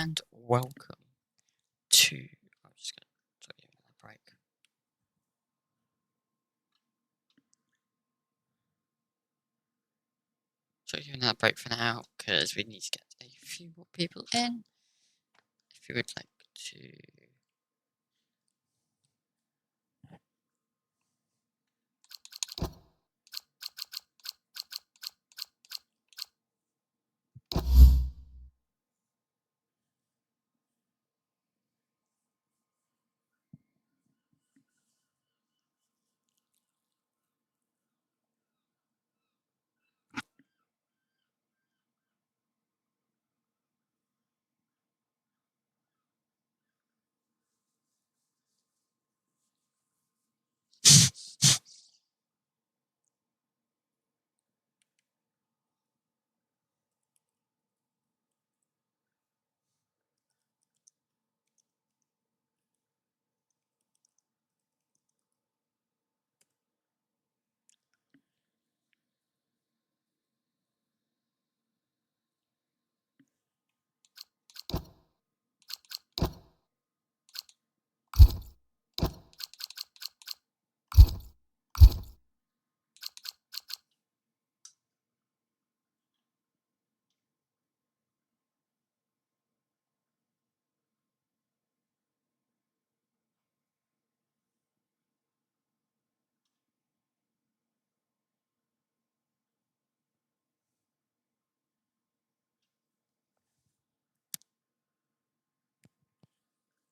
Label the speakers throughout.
Speaker 1: and welcome to. I'm just going to tell you a break. So you're in that break for now because we need to get a few more people in. If you would like to.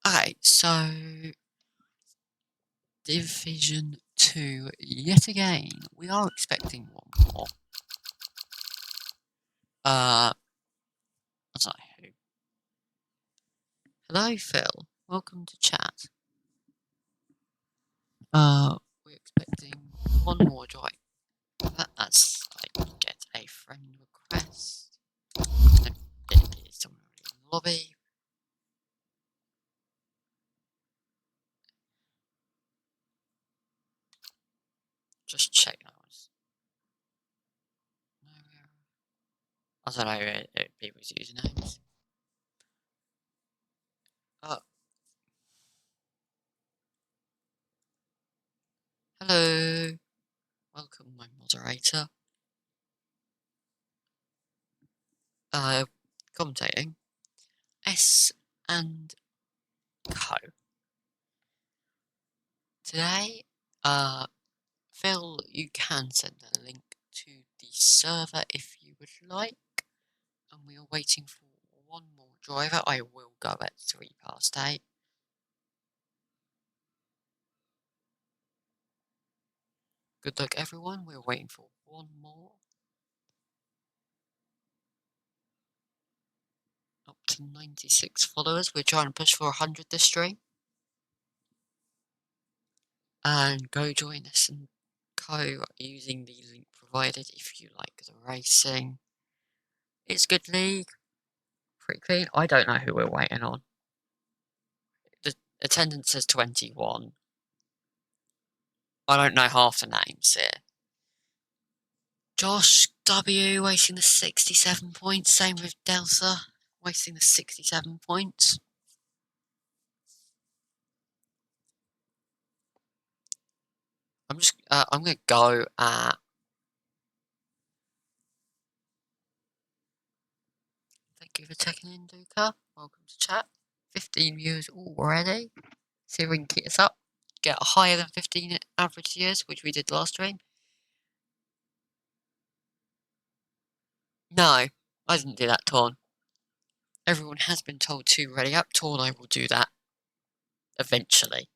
Speaker 1: Alright, so Division 2 yet again. We are expecting one more. I don't know who. Hello, Phil. Welcome to chat. We're expecting one more joy. That's like get a friend request. It is somewhere in the lobby. Just check that was. I don't know people's usernames. Hello. Welcome, my moderator. Commentating. S&Co. Today, Phil, you can send a link to the server if you would like. And we are waiting for one more driver. I will go at 8:03. Good luck, everyone. We're waiting for one more. Up to 96 followers. We're trying to push for 100 this stream. And go join S&Co using the link provided if you like the racing. It's good league. Pretty clean. I don't know who we're waiting on. The attendance says 21. I don't know half the names here. Josh W wasting the 67 points. Same with Delta wasting the 67 points. I'm gonna go at. Thank you for checking in, Duca. Welcome to chat. 15 viewers already. See if we can keep us up. Get higher than 15 average viewers, which we did last stream. No, I didn't do that, Torn. Everyone has been told to ready up. Torn, I will do that eventually.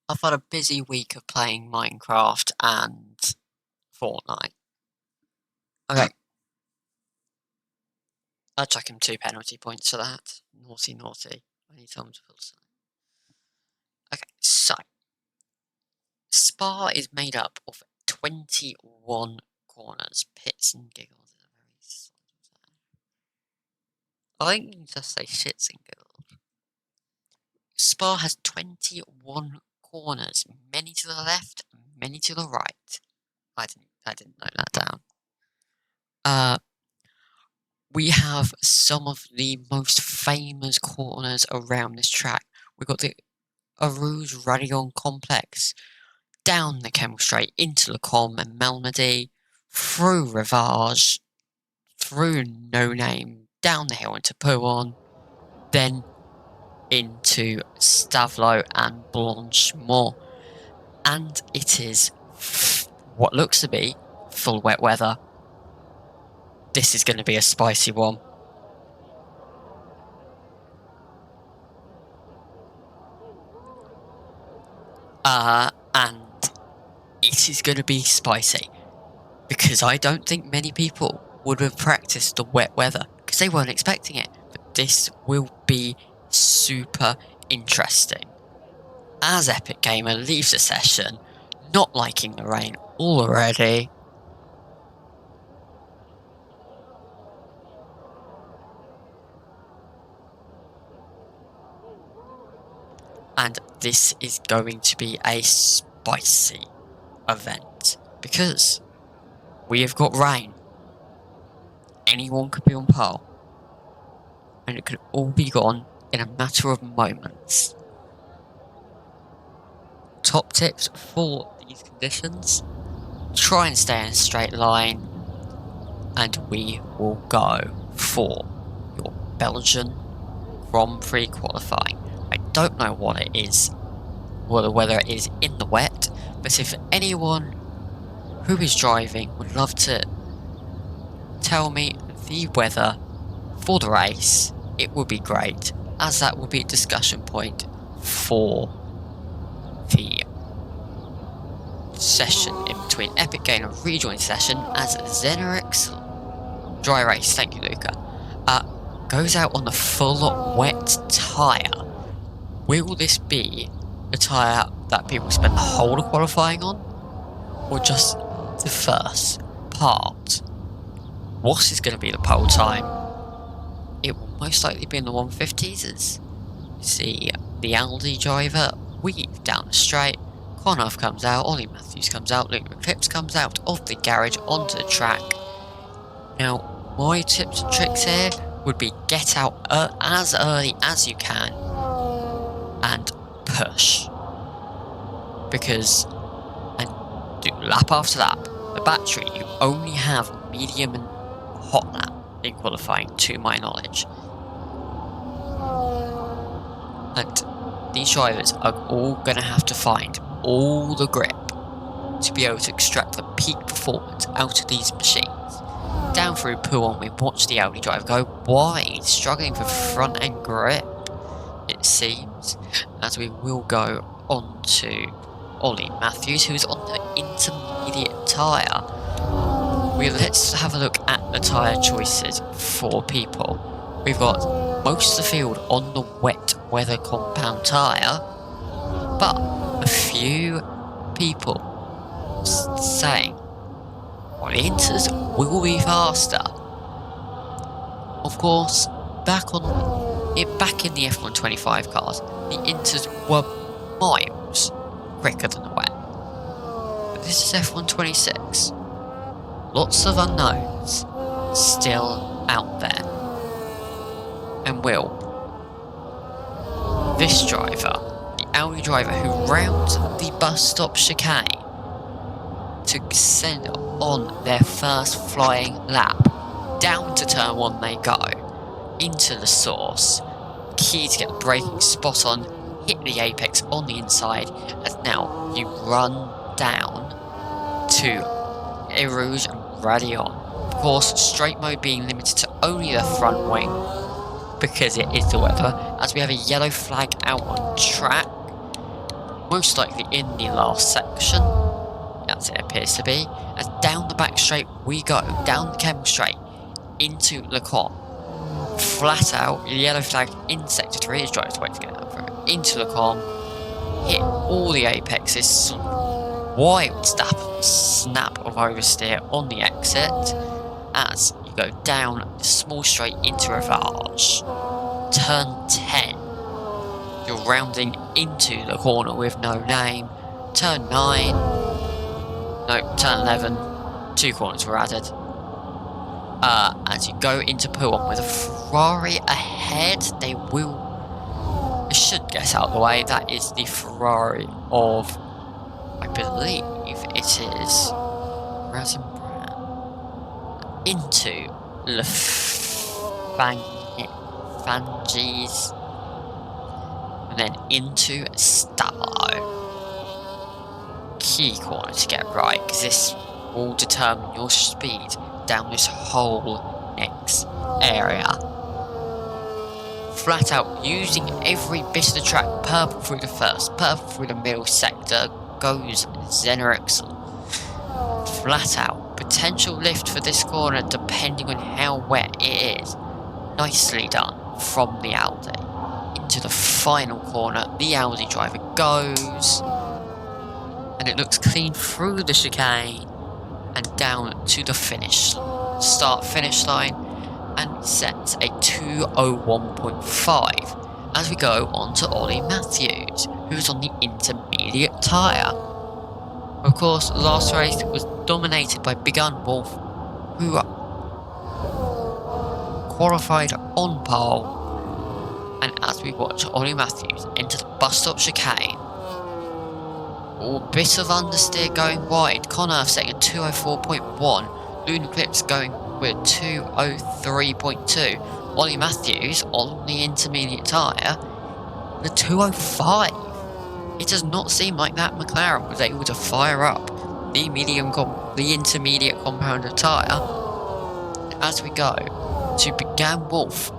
Speaker 1: I've had a busy week of playing Minecraft and Fortnite. Okay. I'll chuck him 2 penalty points for that. Naughty, naughty. I need someone to fill sign. Okay, so. Spa is made up of 21 corners. Pits and giggles is a very solid word. I think you can just say shits and giggles. Spa has 21 corners, many to the left, many to the right. I didn't note that down. We have some of the most famous corners around this track. We've got the Arouge Radion Complex, down the Kemmel Straight into Lacombe and Malmedy, through Rivage, through No Name, down the hill into Pouon, then into Stavelot and Blanchemont. And it is what looks to be full wet weather. This is going to be a spicy one. And it is going to be spicy because I don't think many people would have practiced the wet weather because they weren't expecting it. But this will be super interesting. As Epic Gamer leaves the session, not liking the rain already. And this is going to be a spicy event because we have got rain. Anyone could be on pole, and it could all be gone in a matter of moments. Top tips for these conditions: try and stay in a straight line, and we will go for your Belgian Grand Prix qualifying. I don't know what it is, whether it is in the wet, but if anyone who is driving would love to tell me the weather for the race, it would be great, as that would be a discussion point for the session in between Epic Gamer rejoin session, as Zenerix dry race, thank you Luca, goes out on the full wet tyre. Will this be a tyre that people spend the whole of qualifying on, or just the first part? What is going to be the pole time? It will most likely be in the 150s as you see the Aldi driver weave down the straight. Connorth comes out, Ollie Matthews comes out, Luke Eclipse comes out of the garage onto the track. Now, my tips and tricks here would be get out as early as you can and push. Because, and do lap after lap. The battery, you only have medium and hot lap in qualifying, to my knowledge. And these drivers are all going to have to find all the grip to be able to extract the peak performance out of these machines. Down through Pouon, we watch the Audi driver go wide, struggling for front end grip, it seems, as we will go on to Ollie Matthews, who's on the intermediate tyre. Let's have a look at the tyre choices for people. We've got most of the field on the wet weather compound tyre, but a few people saying, well, the Inters will be faster. Of course, back in the F125 cars, the Inters were miles quicker than the wet. But this is F126. Lots of unknowns still out there. And will this driver, the Audi driver who rounds the bus stop chicane to send on their first flying lap, down to turn 1 they go, into the source, key to get the braking spot on, hit the apex on the inside, as now you run down to Erouge and Radion. Of course, straight mode being limited to only the front wing, because it is the weather, as we have a yellow flag out on track, most likely in the last section, as it appears to be, as down the back straight we go, down the Kemmel Straight, into Lacombe, flat out, yellow flag in sector 3, his driver's waiting to get over, into Lacombe, hit all the apexes, some wild snap of oversteer on the exit, as you go down the small straight into Rivage, turn 10, You're rounding into the corner with no name. Turn 9. No, turn 11. 2 corners were added. As you go into pull on with a Ferrari ahead, they should get out of the way. That is the Ferrari of, I believe it is Rosenbrand. Into Fanges, and then into Stallo. Key corner to get right, because this will determine your speed down this whole next area. Flat out, using every bit of the track, purple through the first, purple through the middle sector, goes Zenerix. Flat out, potential lift for this corner depending on how wet it is. Nicely done from the Audi. Into the final corner, the Audi driver goes, and it looks clean through the chicane and down to the start-finish line, and sets a 2:01.5 as we go on to Ollie Matthews, who's on the intermediate tyre. Of course, the last race was dominated by Big Wolf, who qualified on pole, and as we watch Ollie Matthews enter the bus stop chicane, bit of understeer going wide, Connor setting a 2:04.1, Luna Clips going with 2:03.2, Ollie Matthews on the intermediate tyre, the 2:05. It does not seem like that McLaren was able to fire up the intermediate compounder tyre. As we go to Began Wolf,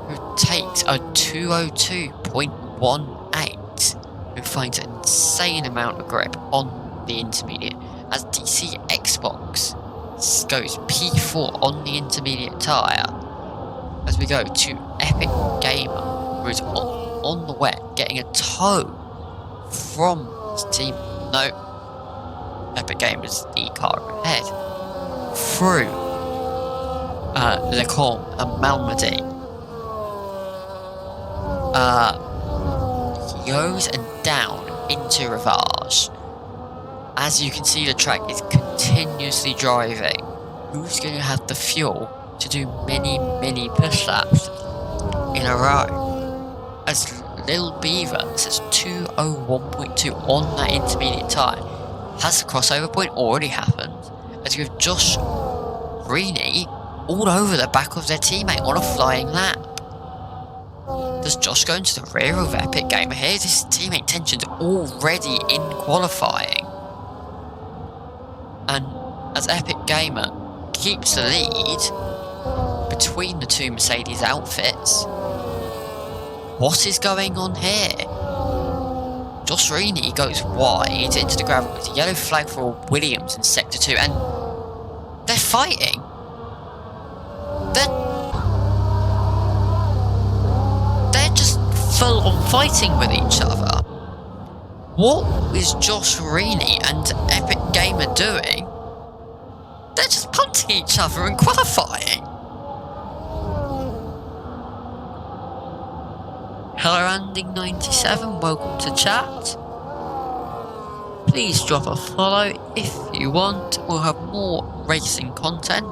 Speaker 1: who takes a 2:02.18, who finds an insane amount of grip on the intermediate, as DC Xbox goes P4 on the intermediate tyre. As we go to Epic Gamer, who is on the wet, getting a tow from his team. No, Epic Gamer's the car ahead. Through Lecombe and Malmedy. He goes and down into Rivage. As you can see, the track is continuously driving. Who's going to have the fuel to do many push laps in a row? As Lil Beaver says 2:01.2 on that intermediate tyre. Has the crossover point already happened? As you have Josh Greeny all over the back of their teammate on a flying lap. Does Josh go into the rear of Epic Gamer here? This teammate tension's already in qualifying. And as Epic Gamer keeps the lead between the two Mercedes outfits, what is going on here? Josh Reaney goes wide into the gravel with a yellow flag for Williams in Sector 2, and they're fighting. They're just full on fighting with each other. What is Josh Reaney and Epic Gamer doing? They're just punting each other and qualifying. Hello Andy97, welcome to chat. Please drop a follow if you want. We'll have more racing content,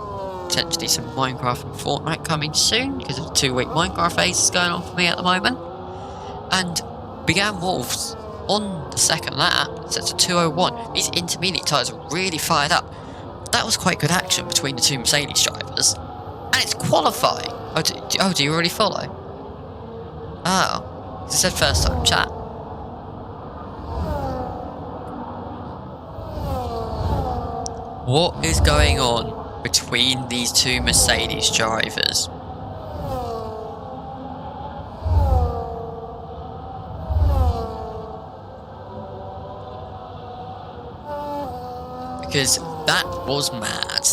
Speaker 1: potentially some Minecraft and Fortnite coming soon because of the 2-week Minecraft phase going on for me at the moment. And Began Wolves on the second lap, sets a 2:01. These intermediate tyres are really fired up. That was quite good action between the two Mercedes drivers. And it's qualifying. Oh, do you already follow? Oh, it said first time chat. What is going on between these two Mercedes drivers? Because that was mad.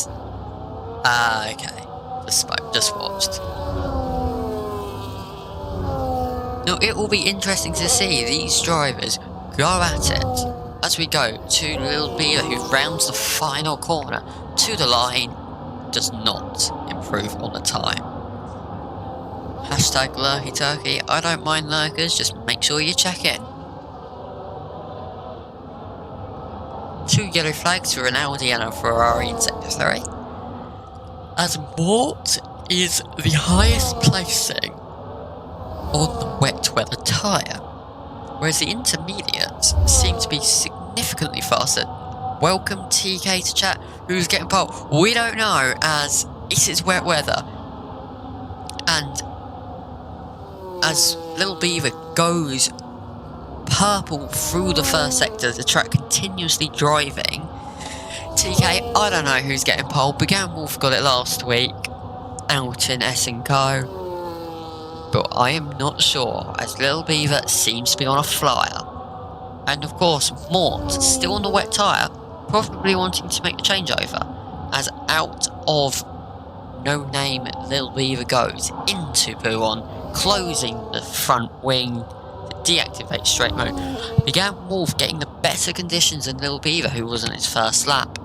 Speaker 1: Okay. Just watched. Now, it will be interesting to see these drivers go at it as we go to Lil Beaver, who rounds the final corner to the line, does not improve on the time. Hashtag lurky turkey. I don't mind lurkers, just make sure you check in. 2 yellow flags for an Audi and a Ferrari in Sector 3. As Mort is the highest placing on the wet weather tyre, whereas the intermediates seem to be significantly faster. Welcome TK to chat. Who's getting pole? We don't know, as it is wet weather. And as Little Beaver goes purple through the first sector, the track continuously driving. TK, I don't know who's getting pole. Began Wolf got it last week out in S&Co, but I am not sure, as Little Beaver seems to be on a flyer. And of course, Mort, still on the wet tyre, probably wanting to make the changeover, as out of No Name Little Beaver goes into Buon, closing the front wing to deactivate straight mode. Began Wolf getting the better conditions than Little Beaver, who was on his first lap,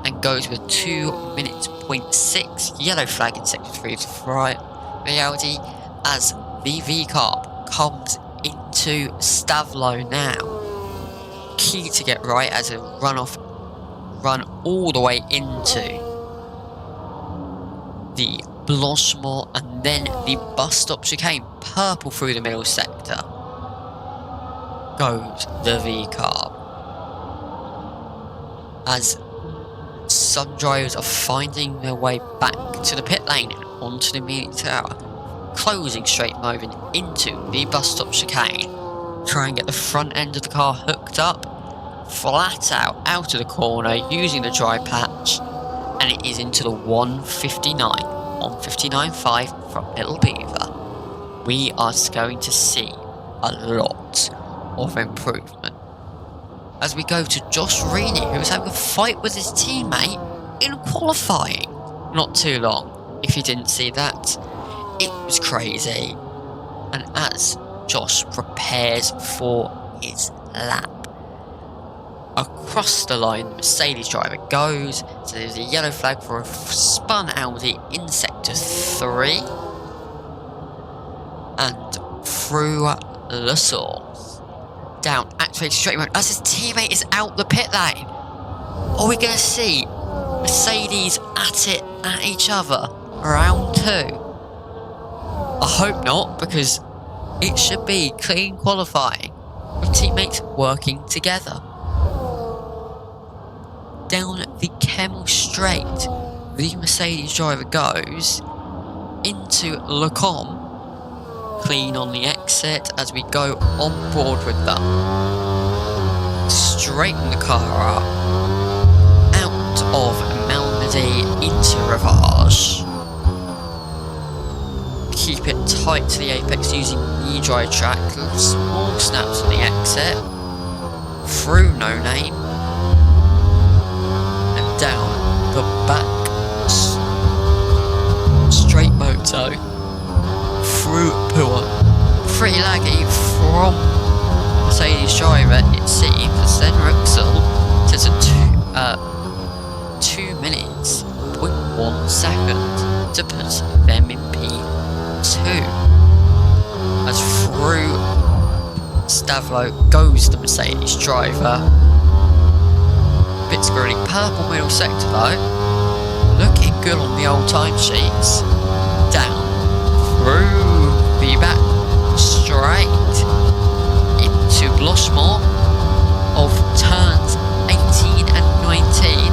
Speaker 1: and goes with 2 minutes 0.6 yellow flag in sector 3 of the Audi, as the V-Carb comes into Stavlo now. Key to get right as a run all the way into the Blanchemont and then the bus stop chicane. Purple through the middle sector goes the V-Carb, as some drivers are finding their way back to the pit lane and onto the median tower, closing straight moving into the bus stop chicane. Try and get the front end of the car hooked up, flat out of the corner using the dry patch, and it is into the 159 on 59.5 from Little Beaver. We are going to see a lot of improvement as we go to Josh Reaney, who was having a fight with his teammate in qualifying not too long. If you didn't see that, it was crazy. And as Josh prepares for his lap, across the line, the Mercedes driver goes, so there's a yellow flag for a spun Audi in sector 3, and through the source, down, activated straight mode, as his teammate is out the pit lane. Are we going to see Mercedes at it at each other round 2? I hope not, because it should be clean qualifying with teammates working together. Down the Kemmel Straight, the Mercedes driver goes into Lecombe, clean on the exit as we go on board with them. Straighten the car up, out of Malmedy into Rivage. Keep it tight to the apex using knee dry track, small snaps on the exit, through No Name, and down the back straight moto, through Puan. Pretty laggy from Mercedes driver, it seems, then Rixel to 2 minutes, 0.1 seconds to put them in P2. As through Stavlo goes the Mercedes driver. Bits green, purple middle sector though, looking good on the old timesheets. Down through the back straight into Blanchemont of turns 18 and 19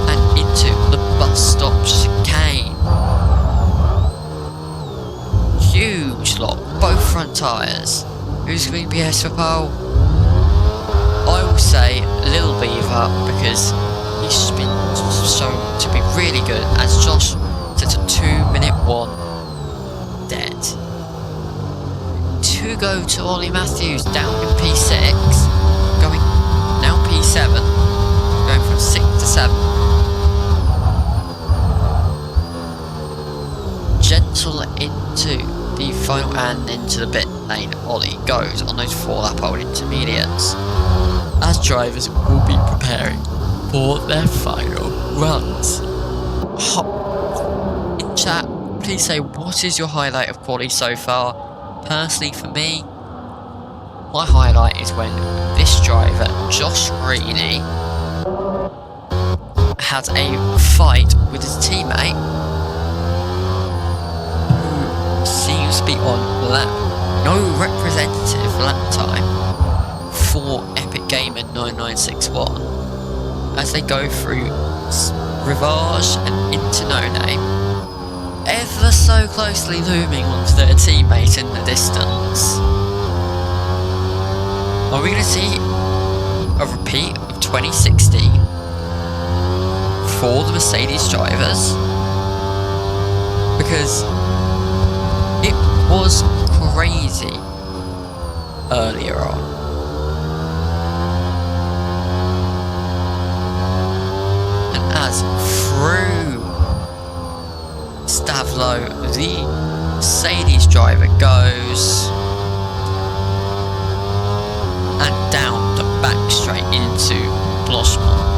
Speaker 1: and into the bus stop chicane. Huge lock, both front tyres. Who's going to be S for pole? I will say Little Beaver, because he's been shown to be really good, as Josh sets a 2-minute 1 dead. To go to Ollie Matthews down in P6, going now P7, going from 6 to 7. Gentle into the final and into the pit lane. Ollie goes on those 4-lap old intermediates, as drivers will be preparing for their final runs. In chat, please say what is your highlight of quali so far? Personally, for me, my highlight is when this driver, Josh Greeny, had a fight with his teammate who seems to be on no representative lap time for Epic Gamer 9961 as they go through Rivage and into No Name, ever so closely looming onto their teammate in the distance. Are we going to see a repeat of 2016 for the Mercedes drivers? Because it was crazy earlier on. And as through Stavlo, the Mercedes driver goes and down the back straight into Blossmont.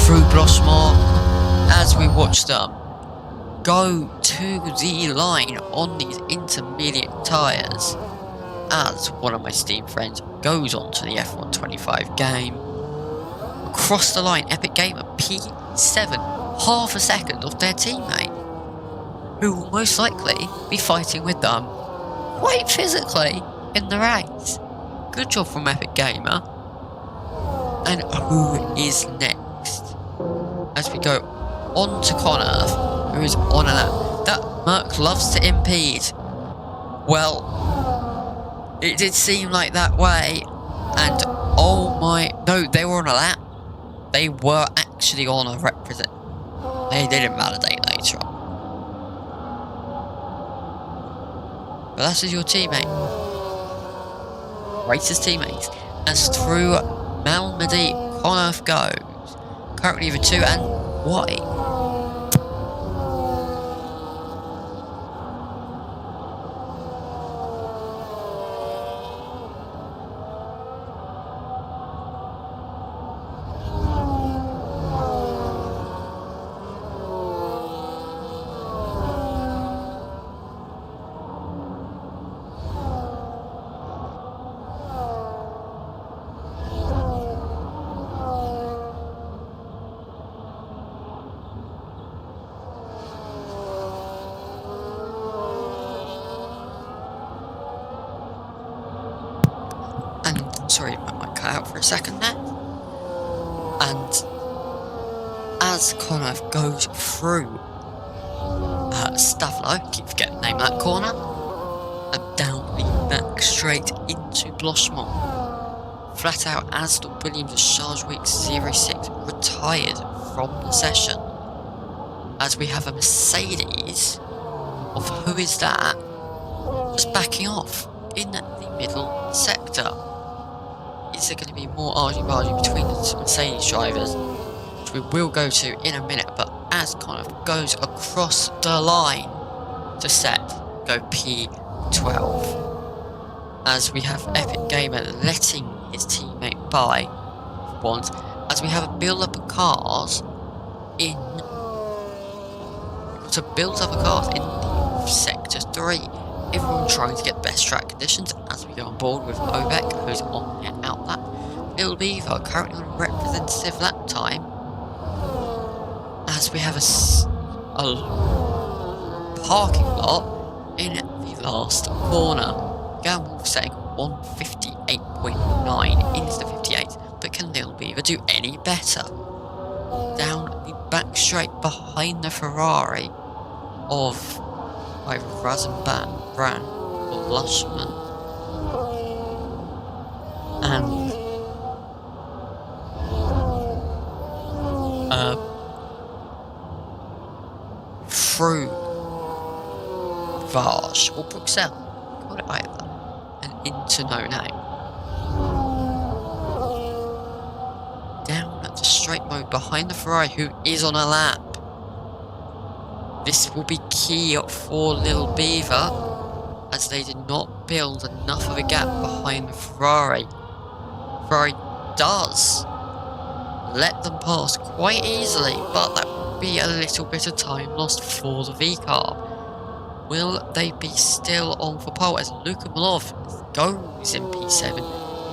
Speaker 1: Through Blossmont, as we watch them go to the line on these intermediate tyres, as one of my Steam friends goes onto the F125 game. Across the line, Epic Gamer P7, half a second off their teammate, who will most likely be fighting with them quite physically in the race. Good job from Epic Gamer. And who is next? As we go on to Connor, who is on a lap. That Merc loves to impede. Well, it did seem like that way. And oh my, no, they were on a lap. They were actually on a represent. They didn't validate later on. But that is your teammate. Racer's teammates. As through Malmedy, Connor goes. Currently the 2 and white. Sorry, I might cut out for a second there. And as Connor goes through Stavlo, keep forgetting the name of that corner, and down the back straight into Blossmont. Flat out as the Williams Charge Week 06 retired from the session. As we have a Mercedes of who is that just backing off in the middle sector. Is there going to be more argy-bargy between the Mercedes drivers, which we will go to in a minute, but as Connor goes across the line to go P12, as we have Epic Gamer letting his teammate by once, as we have a build-up of cars in the Sector 3. Everyone trying to get best track conditions as we go on board with Obek, who's on their outlap. Little Beaver currently on representative lap time. As we have a parking lot in the last corner. Gamble setting 158.9 into the 58. But can Little Beaver do any better? Down the back straight behind the Ferrari of either Bran or Lushman, and through Varge or Bruxelles, call it either, and into No Name. Down at the straight mode behind the Ferrari, who is on a lap. This will be key for Little Beaver, as they did not build enough of a gap behind the Ferrari. Ferrari does let them pass quite easily, but that will be a little bit of time lost for the V-Carb. Will they be still on for pole as Luka Milov goes in P7,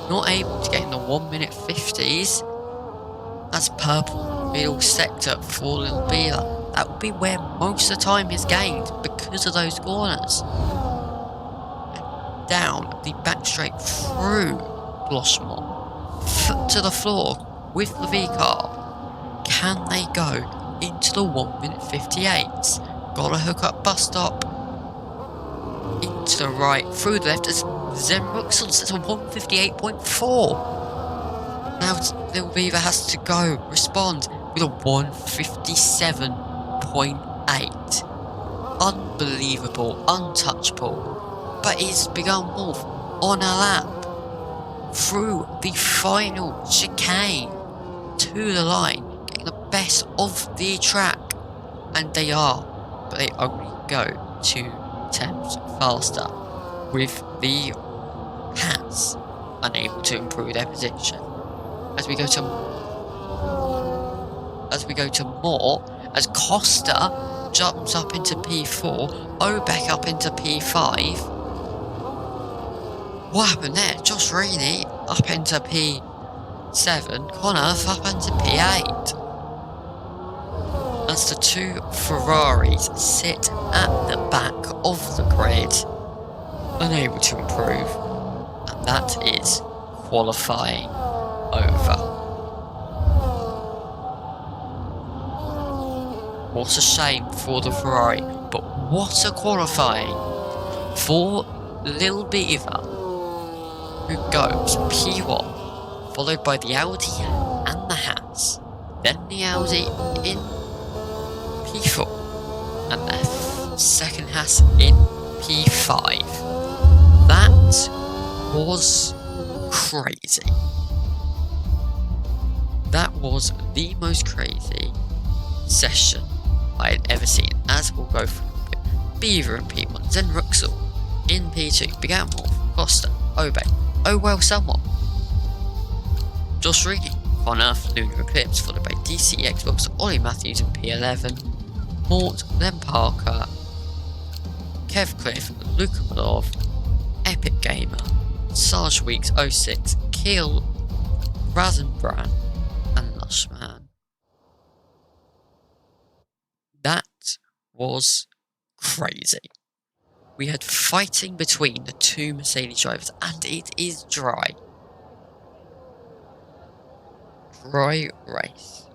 Speaker 1: not able to get in the 1 minute 50s as purple middle sector for Little Beaver. That will be where most of the time is gained because of those corners. And down the back straight through Blossmont, foot to the floor with the V-Carb. Can they go into the 1 minute 58s? Gotta hook up bus stop. Into the right, through the left as Zen Ruxel sets a 158.4. Now Little Beaver has to go respond with a 157.8. Unbelievable, untouchable. But it's begun Wolf on a lap through the final chicane to the line, getting the best of the track. And they are, but they only go 2 tenths faster, with the Hats unable to improve their position. As we go to more, as Costa jumps up into P4, Obeck up into P5. What happened there? Josh Rainey up into P7, Connorth up into P8. As the 2 Ferraris sit at the back of the grid, unable to improve, and that is qualifying over. What a shame for the Ferrari, but what a qualifying for Lil Beaver, who goes P1, followed by the Audi and the Hats, then the Audi in P4, and the second Haas in P5. That was crazy. That was the most crazy session I had ever seen, as we'll go through Beaver in P1, Zen Ruxel in P2, began Wolf, Costa, Obeck, Oh Well Someone, Josh Reedy, Connorth, Lunar Eclipse, followed by DC Xbox, Ollie Matthews in P11, Mort, then Parker, Kev Cliff, Luka Milov, Epic Gamer, Sarge Weeks 06, Keel, Razenbran, and Lushman. That was crazy. We had fighting between the 2 Mercedes drivers, and it is dry. Dry race.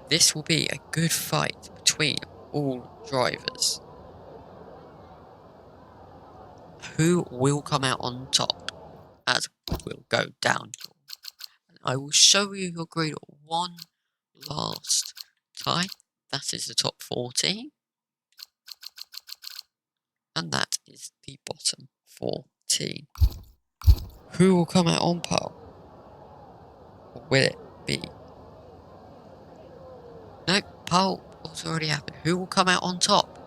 Speaker 1: This will be a good fight between all drivers. Who will come out on top as we'll go downhill? And I will show you your grid one last time. That is the top 14. And that is the bottom 14. Who will come out on pole? Or will it be? Nope, pole has already happened. Who will come out on top?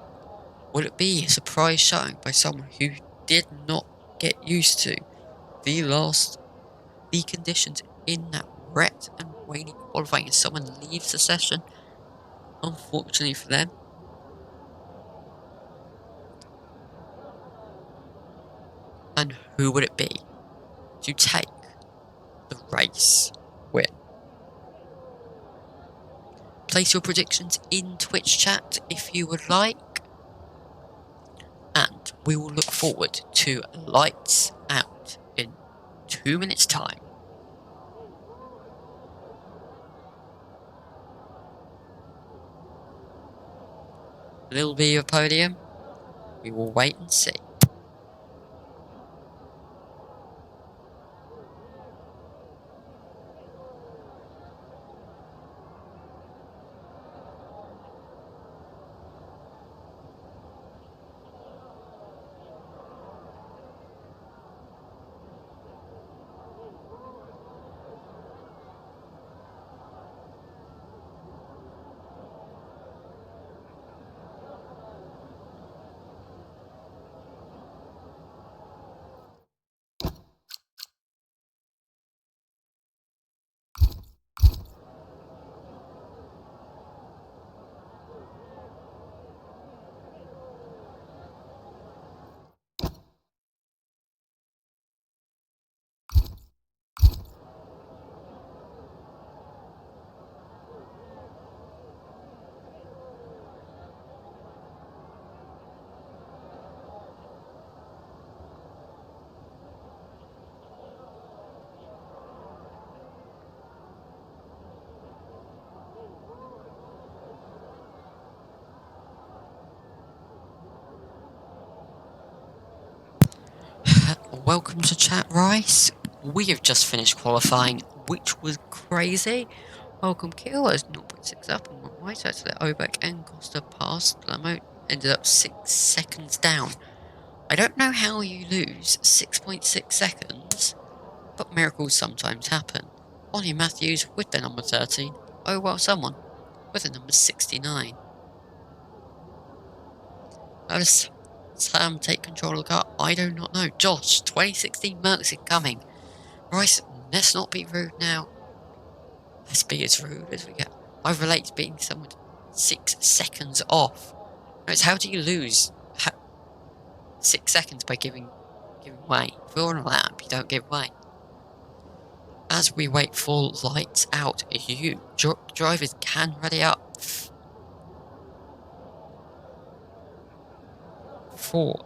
Speaker 1: Will it be a surprise showing by someone who did not get used to the conditions in that wet and rainy qualifying, and someone leaves the session? Unfortunately for them. And who would it be to take the race win? Place your predictions in Twitch chat if you would like. And we will look forward to lights out in 2 minutes' time. Little Beaver podium. We will wait and see. welcome to Chat Rice. We have just finished qualifying, which was crazy. Welcome Kill is 0.6 up and 1 right, so that Obeck and Costa passed. Lamo ended up 6 seconds down. I don't know how you lose 6.6 seconds, but miracles sometimes happen. Ollie Matthews with the number 13. Oh well, someone with the number 69. How does Sam take control of the car? I do not know. Josh, 2016 Mercs incoming. Rice, let's not be rude now. Let's be as rude as we get. I relate to being someone 6 seconds off. It's how do you lose 6 seconds by giving way? If you're on a lap, you don't give way. As we wait for lights out, you drivers can ready up for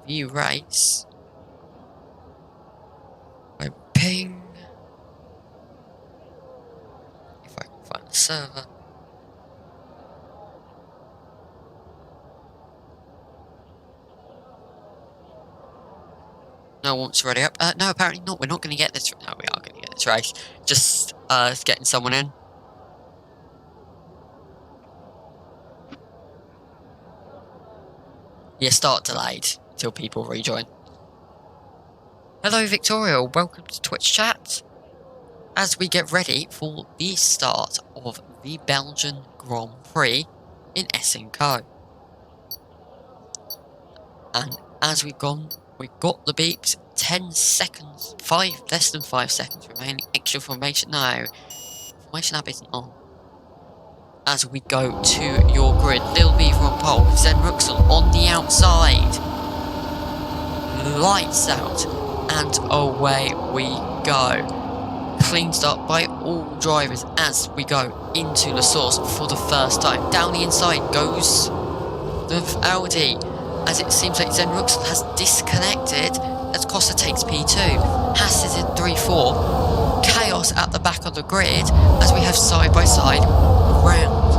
Speaker 1: the race. I ping. If I can find the server. No one wants to ready up. No, apparently not. We're not going to get this. No, we are going to get this race. Just getting someone in. Yeah, start delayed until people rejoin. Hello, Victoria. Welcome to Twitch chat. As we get ready for the start of the Belgian Grand Prix in S&Co. And as we've got the beeps. 10 seconds. Less than 5 seconds remaining. Extra formation. No. Formation app isn't on. As we go to your grid. Lil Beaver on pole. Zen Ruxel on the outside. Lights out. And away we go. Clean start by all drivers as we go into the source for the first time. Down the inside goes the Audi. As it seems like Zen Ruxel has disconnected. As Costa takes P2, Haas is in 3-4, chaos at the back of the grid as we have side-by-side round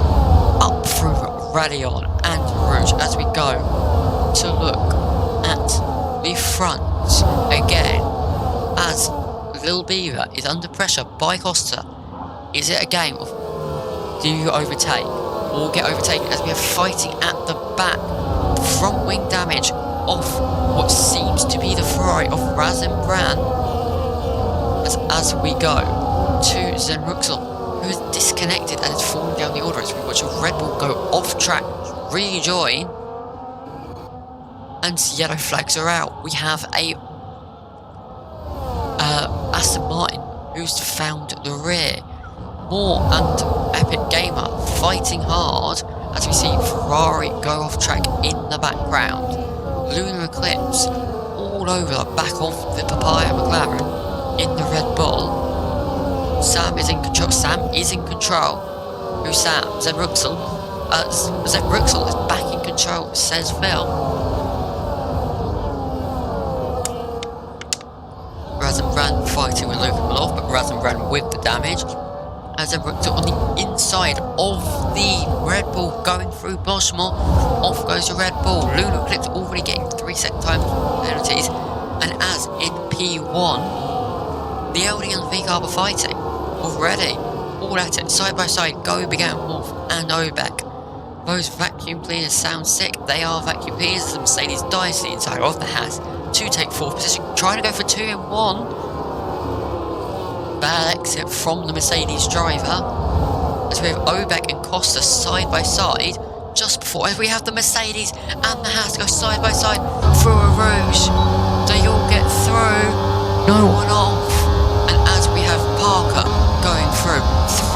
Speaker 1: up through Radion and Rouge as we go to look at the front again as Lil Beaver is under pressure by Costa. Is it a game of do you overtake or get overtaken as we are fighting at the back? Front wing damage off what seems to be the Ferrari of Razin Bran as we go to Zen Ruxel, who is disconnected and is falling down the order as we watch a Red Bull go off track, rejoin, and yellow flags are out. We have a Aston Martin who's found the rear. Moore and Epic Gamer fighting hard as we see Ferrari go off track in the background. Lunar Eclipse all over the back of the Papaya McLaren in the Red Bull. Sam is in control. Who's Sam? Zen Ruxel. Zen Ruxel is back in control, says Phil. Razin Bran fighting with Luke Malov, but Razin Bran with the damage. As Zen Ruxel on the inside of the Red Bull going through Boschmore. Off goes the Red Bull. Lunar Eclipse already getting 3 second time penalties. And as in P1, the LD and the V-Carb are fighting already. All at it, side by side, go Began Wolf and Obeck. Those vacuum cleaners sound sick. They are vacuum cleaners. The Mercedes dives to the inside of the Haas to take 4th position. Trying to go for 2 in 1. Bad exit from the Mercedes driver as we have Obeck and Costa side by side just before as we have the Mercedes and the Haas go side by side through a Rouge. They all get through, no one off, and as we have Parker going through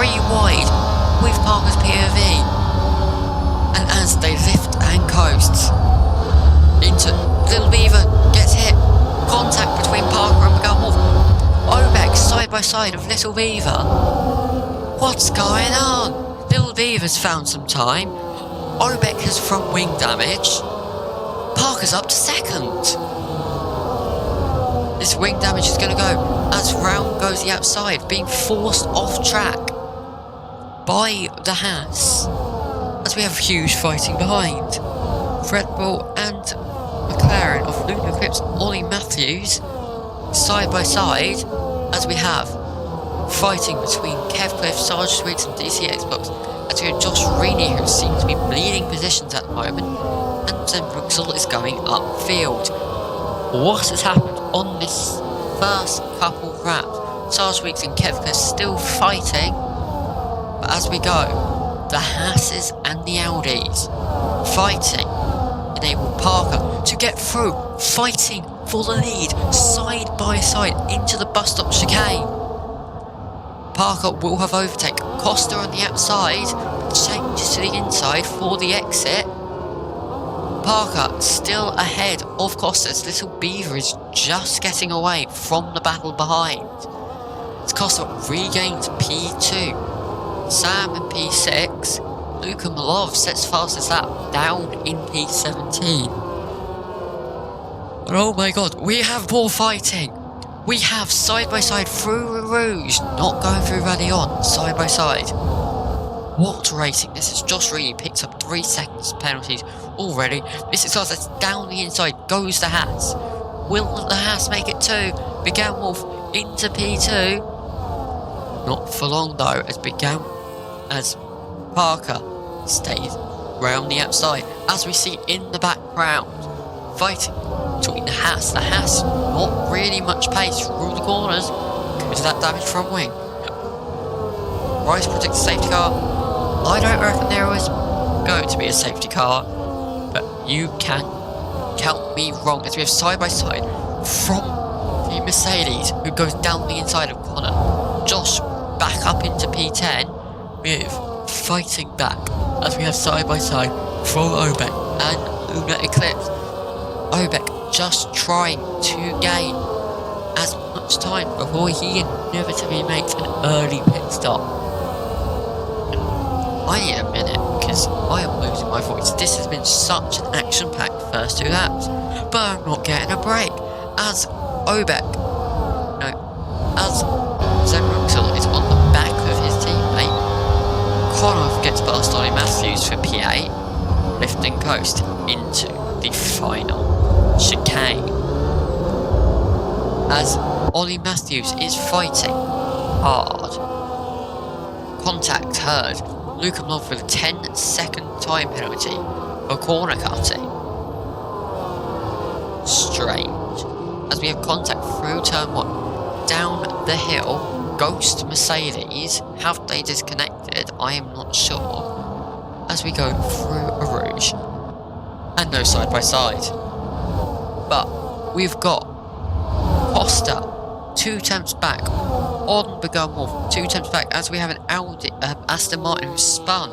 Speaker 1: 3 wide with Parker's POV, and as they lift and coast into Little Beaver gets hit, contact between Parker and Miguel Wolf. Obeck side by side of Little Beaver. What's going on? Little Beaver's found some time. Obeck has front wing damage. Parker's up to 2nd. This wing damage is going to go as round goes the outside, being forced off track by the Haas. As we have huge fighting behind. Red Bull and McLaren of Lunar Eclipse, Ollie Matthews side by side as we have fighting between Kevcliff, Sarge Sweets and DC Xbox, as we have Josh Reaney, who seems to be bleeding positions at the moment, and Zen Bruxel is going upfield. What has happened on this first couple rounds? Sarge Weeks and Kevcliff still fighting, but as we go, the Hasses and the Audis fighting enable Parker to get through, fighting for the lead, side by side into the bus stop chicane. Parker will have overtake. Costa on the outside, changes to the inside for the exit. Parker still ahead of Costa's. Little Beaver is just getting away from the battle behind. As Costa regains P2. Sam in P6. Luka Malov sets fastest lap down in P17. But oh my god, we have more fighting. We have side by side through Rouge, not going through Rally On, side by side. What racing? This is Josh Reed, picks up 3 seconds penalties already. This is that's down the inside, goes the Haas. Will the Haas make it too? Began Wolf into P2. Not for long though, as Parker stays round the outside. As we see in the background, fighting between the Haas. The Haas, not really much pace through the corners because of that damage from wing. Rice predicts a safety car. I don't reckon there is going to be a safety car, but you can count me wrong as we have side by side from the Mercedes, who goes down the inside of Connor. Josh back up into P10 with fighting back as we have side by side from Obek and Luna Eclipse. Obek just trying to gain as much time before he inevitably makes an early pit stop. I need a minute because I am losing my voice. This has been such an action-packed first 2 laps, but I'm not getting a break. As Zen Ruxel is on the back of his teammate. Connor gets past Ollie Matthews for P8, lift and coast into the final chicane. As Ollie Matthews is fighting hard. Contact heard. Luka Mlov with a 10-second time penalty for corner cutting. Strange. As we have contact through turn 1. Down the hill, Ghost Mercedes. Have they disconnected? I am not sure. As we go through a Rouge. And no side by side. But we've got Costa 2 attempts back on Begun Wolf, 2 attempts back as we have an Aston Martin who's spun.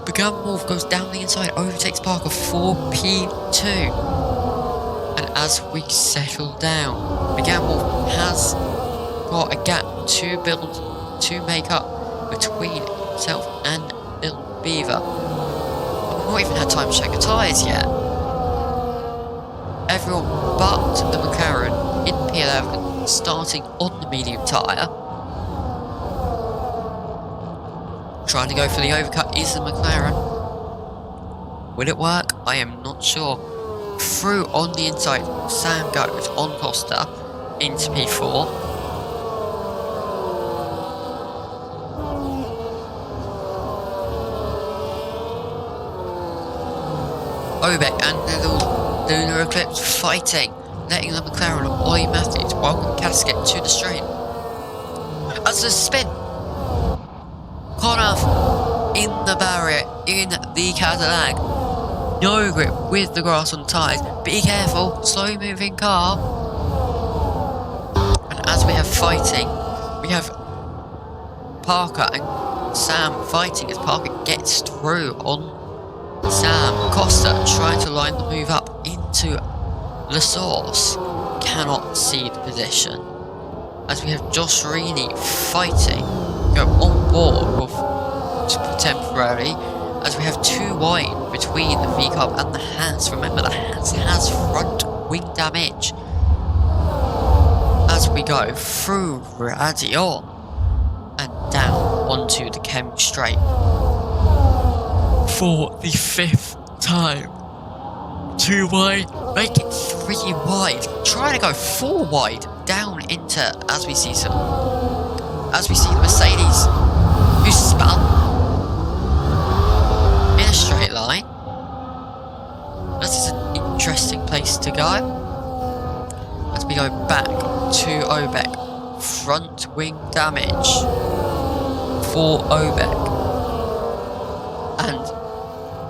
Speaker 1: Begun Wolf goes down the inside, overtakes Parker for P2. And as we settle down, Begun Wolf has got a gap to make up between himself and Little Beaver. We've not even had time to check the tyres yet. Everyone but the McLaren in P11 starting on the medium tyre. Trying to go for the overcut is the McLaren. Will it work? I am not sure. Through on the inside, Sam goes on Costa into P4. Obek and little Lunar Eclipse fighting, letting the McLaren of Ollie Matthews welcome Casket to the straight. As the spin, Connor in the barrier in the Cadillac. No grip with the grass on tyres. Be careful, slow moving car. And as we have fighting, we have Parker and Sam fighting as Parker gets through on Sam. Costa trying to line the move up into La Source. Cannot see the position. As we have Josh Reaney fighting, go on board with temporarily. As we have 2 wide between the V-Carb and the Haas. Remember, the Haas has front wing damage. As we go through Radion and down onto the Chem straight. For the 5th time. 2 wide, make it 3 wide. Trying to go 4 wide down into, as we see the Mercedes, who spun in a straight line. That is an interesting place to go. As we go back to Obeck, front wing damage for Obeck, and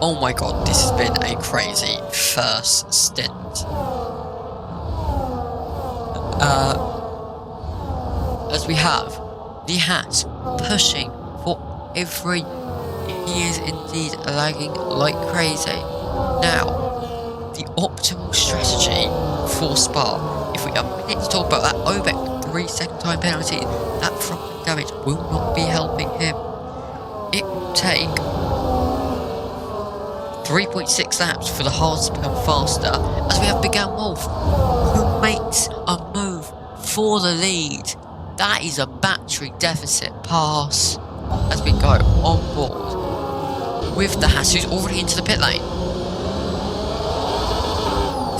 Speaker 1: oh my god, this has been a crazy first stint. As we have the Haas pushing for every, he is indeed lagging like crazy. Now, the optimal strategy for Spa, if we have a minute to talk about that Obeck 3-second time penalty, that front wing damage will not be helping him. It will take 3.6 laps for the hards to become faster, as we have Began Wolf, who makes a move for the lead. That is a battery deficit pass, as we go on board with the Haas, who's already into the pit lane.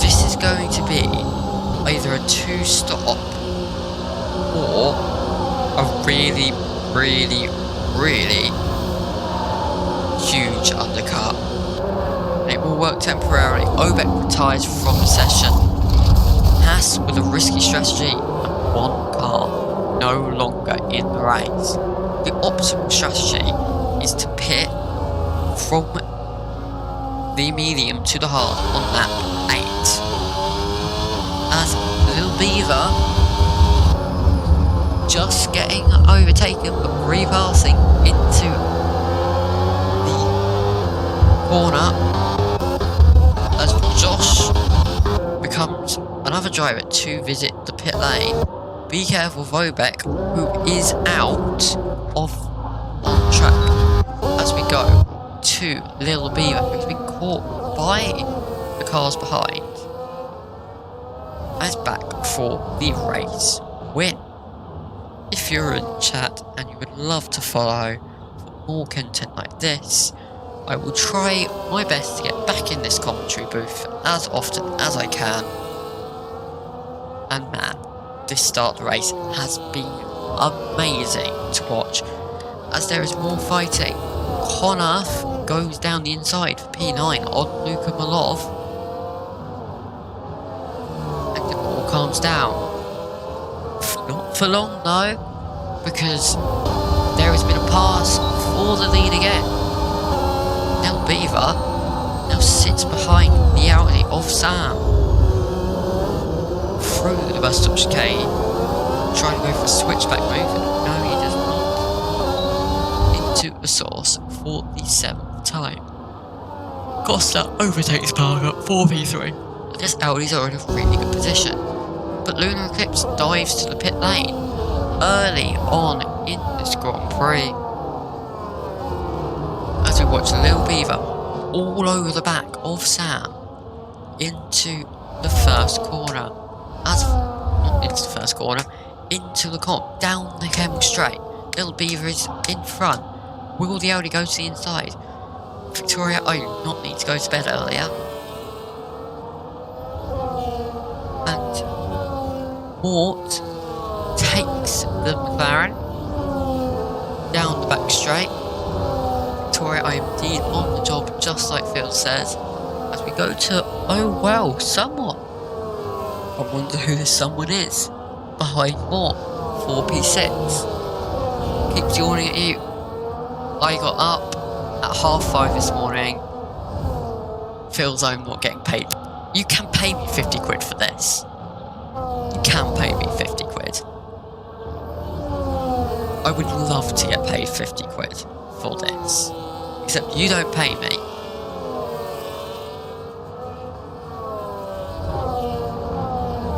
Speaker 1: This is going to be either a 2-stop or a really, really, really huge undercut. It will work temporarily. Obeck retires from the session. Haas with a risky strategy and one car no longer in the race. The optimal strategy is to pit from the medium to the hard on lap 8. As Little Beaver just getting overtaken but repassing into the corner, as Josh becomes another driver to visit the pit lane. Be careful of Obeck, who is out of on track, as we go to Little Beaver, who's been caught by the cars behind, as back for the race win. If you're in chat and you would love to follow for more content like this, I will try my best to get back in this commentary booth as often as I can. And man, this start of the race has been amazing to watch, as there is more fighting. Connor goes down the inside for P9 on Luka Malov, and it all calms down. Not for long though, because there has been a pass for the lead again. Little Beaver now sits behind the Audi of Sam through the bus stop chicane, trying to go for a switchback move. No, he does not. Into the source for the 7th time. Costa overtakes Parker for P3. This Audi's are in a really good position, but Lunar Eclipse dives to the pit lane early on in this Grand Prix. As we watch Little Beaver all over the back of Sam into the first corner. Not into the first corner, into the corner, down the Kemmel straight. Little Beaver is in front. Will the Audi go to the inside? Victoria, I do not need to go to bed earlier. And Mort takes the McLaren down the back straight. Victoria, I am indeed on the job, just like Phil says. As we go to, oh well, someone. I wonder who this someone is. Behind Mort, 4P6. Keeps yawning at you. I got up at 5:30 this morning. Feels I'm not getting paid. You can pay me 50 quid for this. You can pay me 50 quid. I would love to get paid 50 quid for this. Except you don't pay me.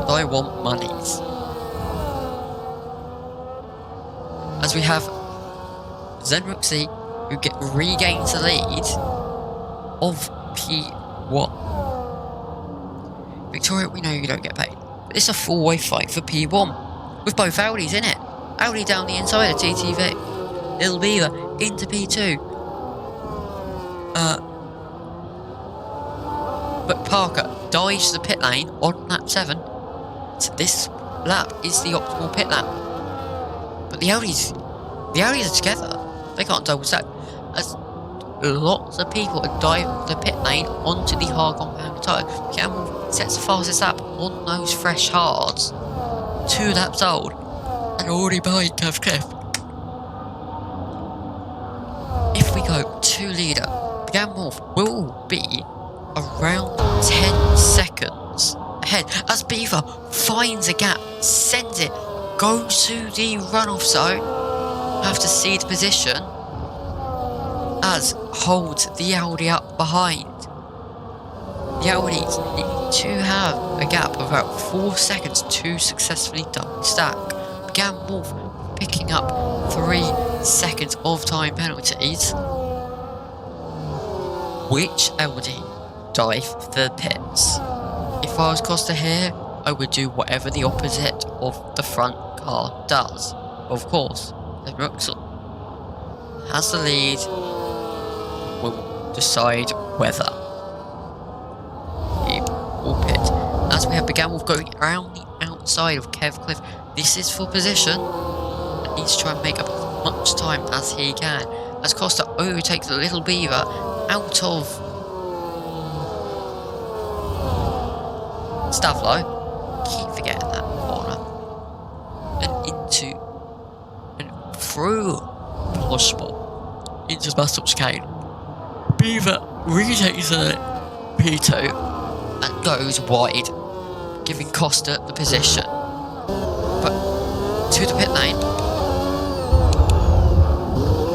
Speaker 1: But I want monies. As we have Zenruxi, who regains the lead of P1. Victoria, we know you don't get paid, but it's a four-way fight for P1 with both Audis in it. Audi down the inside of TTV. Little Beaver into P2. But Parker dives to the pit lane on lap 7. So this lap is the optimal pit lap. But the Audis are together. They can't double stack. As lots of people are diving the pit lane onto the hard compound tyre. Campbell sets the fastest lap on those fresh hards. 2 laps old and already behind Kev Cliff. If we go 2 leader, Campbell will be around 10 seconds ahead as Beaver finds a gap, sends it, goes to the runoff zone. Have to see the position as holds the Audi up behind. The Audis need to have a gap of about 4 seconds to successfully double stack. Began Wolf picking up 3 seconds of time penalties. Which Audi dive the pits? If I was Costa here, I would do whatever the opposite of the front car does. Of course, then Ruxel has the lead, will decide whether he will pit. As we have began with going around the outside of Kev Cliff, this is for position. He needs to try and make up as much time as he can. As Costa overtakes the Little Beaver out of Stavlo, keep forgetting that corner, and into and through Plausible into Master Chicane. Beaver retakes the P2 and goes wide, giving Costa the position. But to the pit lane,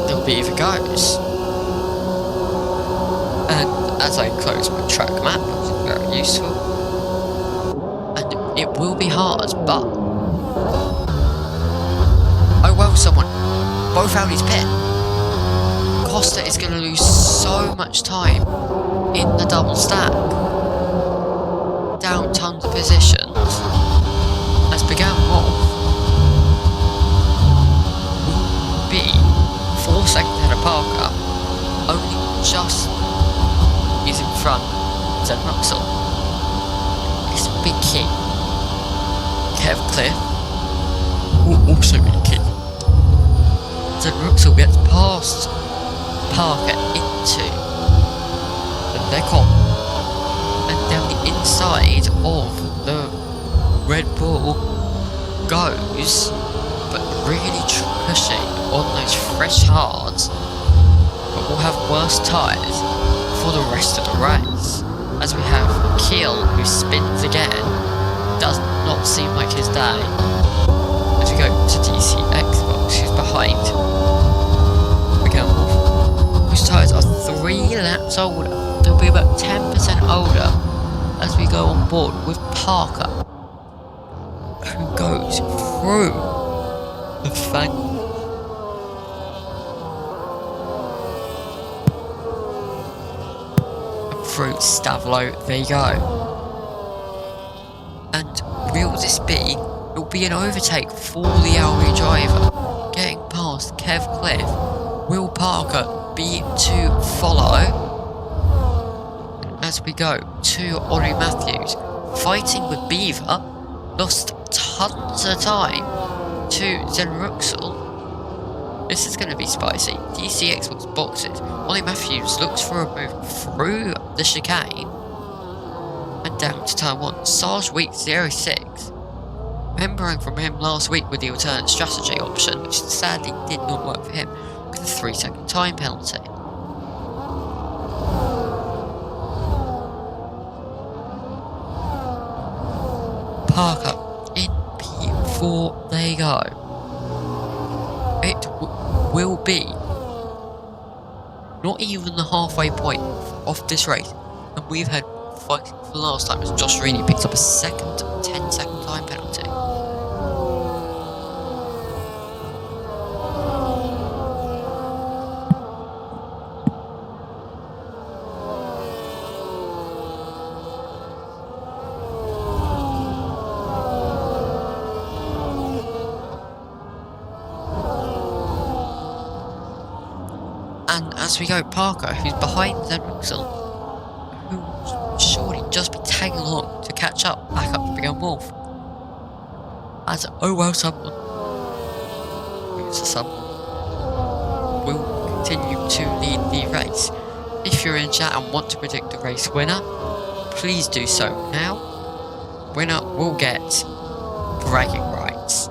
Speaker 1: the Beaver goes. And as I close my track map, which is very useful, and it will be hard, but oh well, someone, both Audis pit. Costa is going to lose so much time in the double stack, down tons of positions, as began Wolf will be 4 seconds ahead of Parker, only just is in front of Zen Ruxel. This will be key. Kev Cliff will also be key. Zen Ruxel gets past Parker into the Lecon and down the inside of the Red Bull goes, but really pushing on those fresh hards, but will have worse tyres for the rest of the race. As we have Keel, who spins again, does not seem like his day. As we go to DC Xbox, who's behind. Whose tyres are 3 laps older. They'll be about 10% older as we go on board with Parker, who goes through the fan. Through Stavlo, there you go. And will this be? It will be an overtake for the Audi driver, getting past Kev Cliff. Will Parker be to follow? As we go to Ollie Matthews, fighting with Beaver, lost tons of time to Zen Ruxel. This is going to be spicy. DC Xbox boxes. Ollie Matthews looks for a move through the chicane and down to turn 1. Sarge Week 06. Remembering from him last week with the alternate strategy option, which sadly did not work for him, with a 3-second time penalty. Parker in P4, there you go. It will be not even the halfway point of this race, and we've had fighting for the last time as Josh Rini picks up a second 10-second time penalty. And as we go, Parker, who's behind Zen Ruxel, who will surely just be tagging along to catch up, back up to Big Wolf. as oh well someone, who's a someone, will continue to lead the race. If you're in chat and want to predict the race winner, please do so now. Winner will get bragging rights.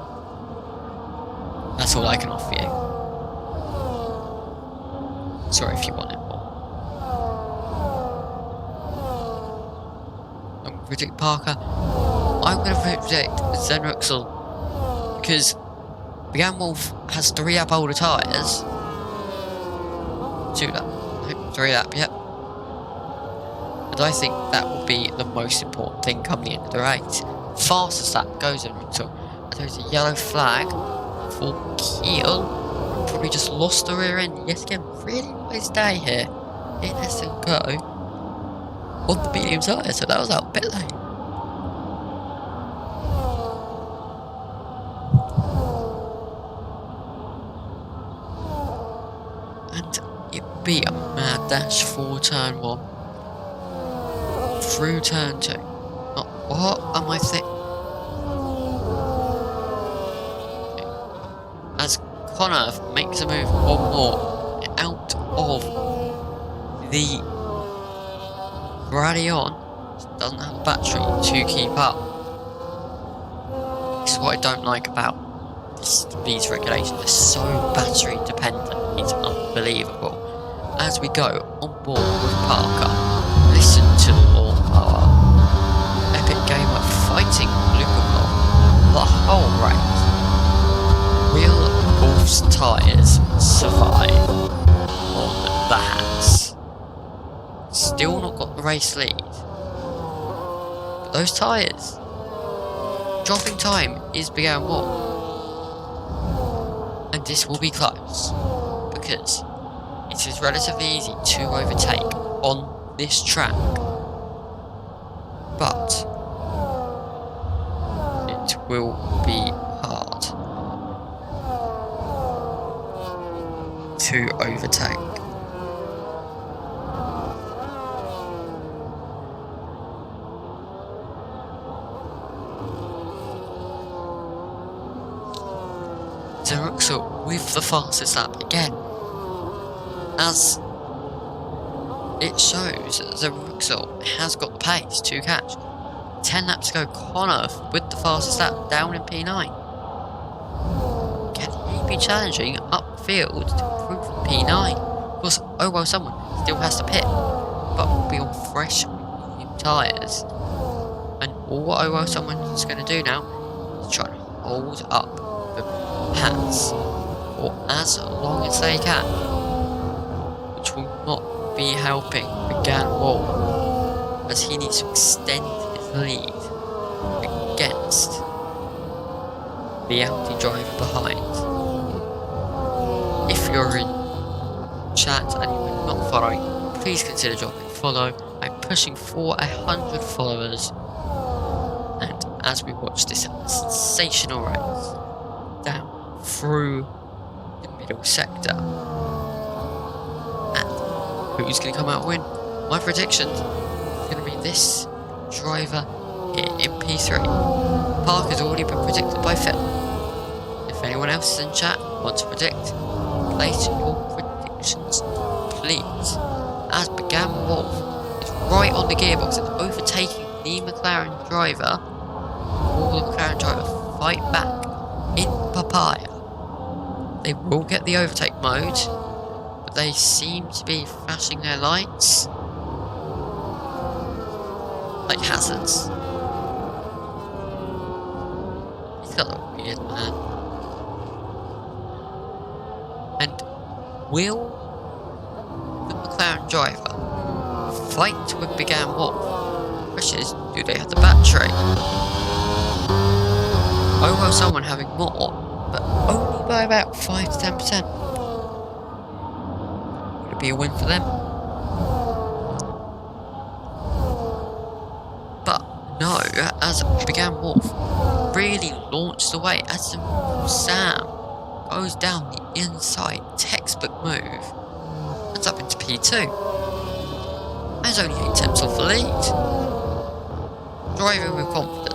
Speaker 1: That's all I can offer you. Sorry if you want it more. I'm going to predict Parker. I'm going to predict Zenrixel because Began Wolf has 3 lap older tyres. 2 lap. No, 3 lap, yep. And I think that will be the most important thing come the end of the race. Fastest lap goes Zenrixel. And there's a yellow flag for Kiel. Probably just lost the rear end yet again. Really nice day here in S&Co on the medium tyre, so that was out a bit late. And it'd be a mad dash for turn 1 through turn 2. Oh, what am I thinking? As Connor makes a move one more out of the Radion, doesn't have a battery to keep up. This is what I don't like about these regulations. They're so battery dependent. It's unbelievable. As we go on board with Parker, listen to the lawnmower. Epic game of fighting Lucas the whole race. Will Wolf's tyres survive on the hats? Still not got the race lead. But those tyres, dropping time is Began Wolf. And this will be close, because it is relatively easy to overtake on this track. But it will be hard to overtake. Zenrixel with the fastest lap again, as it shows that Zenrixel has got the pace to catch. 10 laps to go. Connor with the fastest lap down in P9. Can he be challenging upfield to improve from P9? Of course, oh well someone still has to pit, but will be on fresh medium tyres. And all what oh well someone is going to do now is try and hold up the hats for as long as they can, which will not be helping Began Wolf, as he needs to extend his lead against the Audi driver behind. If you're in chat and you're not following, please consider dropping follow. I'm pushing for 100 followers, and as we watch this sensational race down through the middle sector, and who's going to come out and win? My prediction is going to be this driver here in P3. Parker's already been predicted by Phil. If anyone else is in chat wants to predict, place your predictions, please. As Began Wolf is right on the gearbox, it's overtaking the McLaren driver. Will the McLaren driver fight back in Papaya? They will get the overtake mode, but they seem to be flashing their lights like hazards. He's got a weird man. And will the McLaren driver fight with Began Wolf? The question is, do they have the battery? Oh well, someone having more, but only by about 5 to 10%. Would it be a win for them? But no, as Began Wolf really launched away, as Sam goes down the inside, textbook move, ends up into P2. There's only 8 tenths off the lead. Driving with confidence.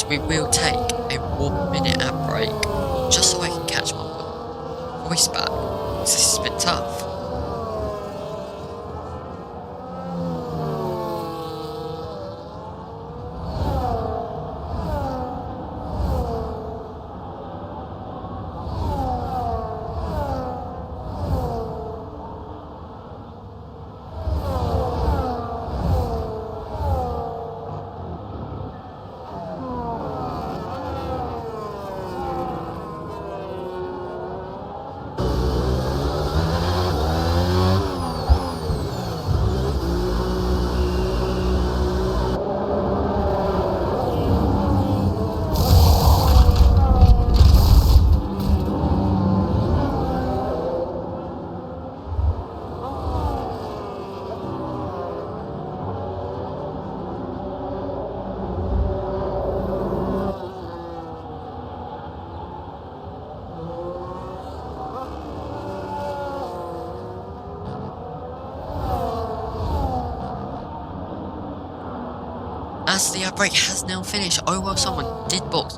Speaker 1: we will take a 1 minute ad break just so I can catch my voice back. 'Cause this has been tough. As the outbreak has now finished, oh well, someone did box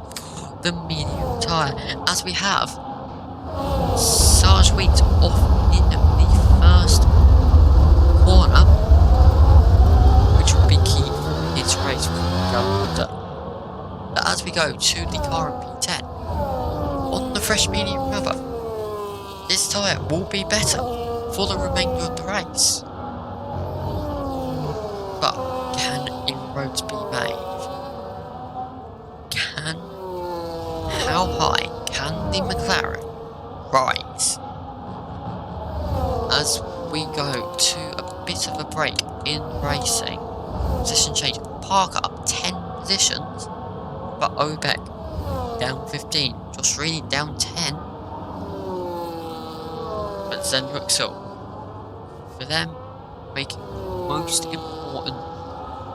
Speaker 1: the medium tyre, as we have Sarge Weeks off in the first corner, which will be key for his race under. But as we go to the car in P10, on the fresh medium rubber, this tyre will be better for the remainder of the race. But can inroads be made? How high can the McLaren rise? As we go to a bit of a break in racing, position change, Parker up 10 positions, but Obeck down 15, Josh Reedy down 10, but Zenrixel, for them, making the most important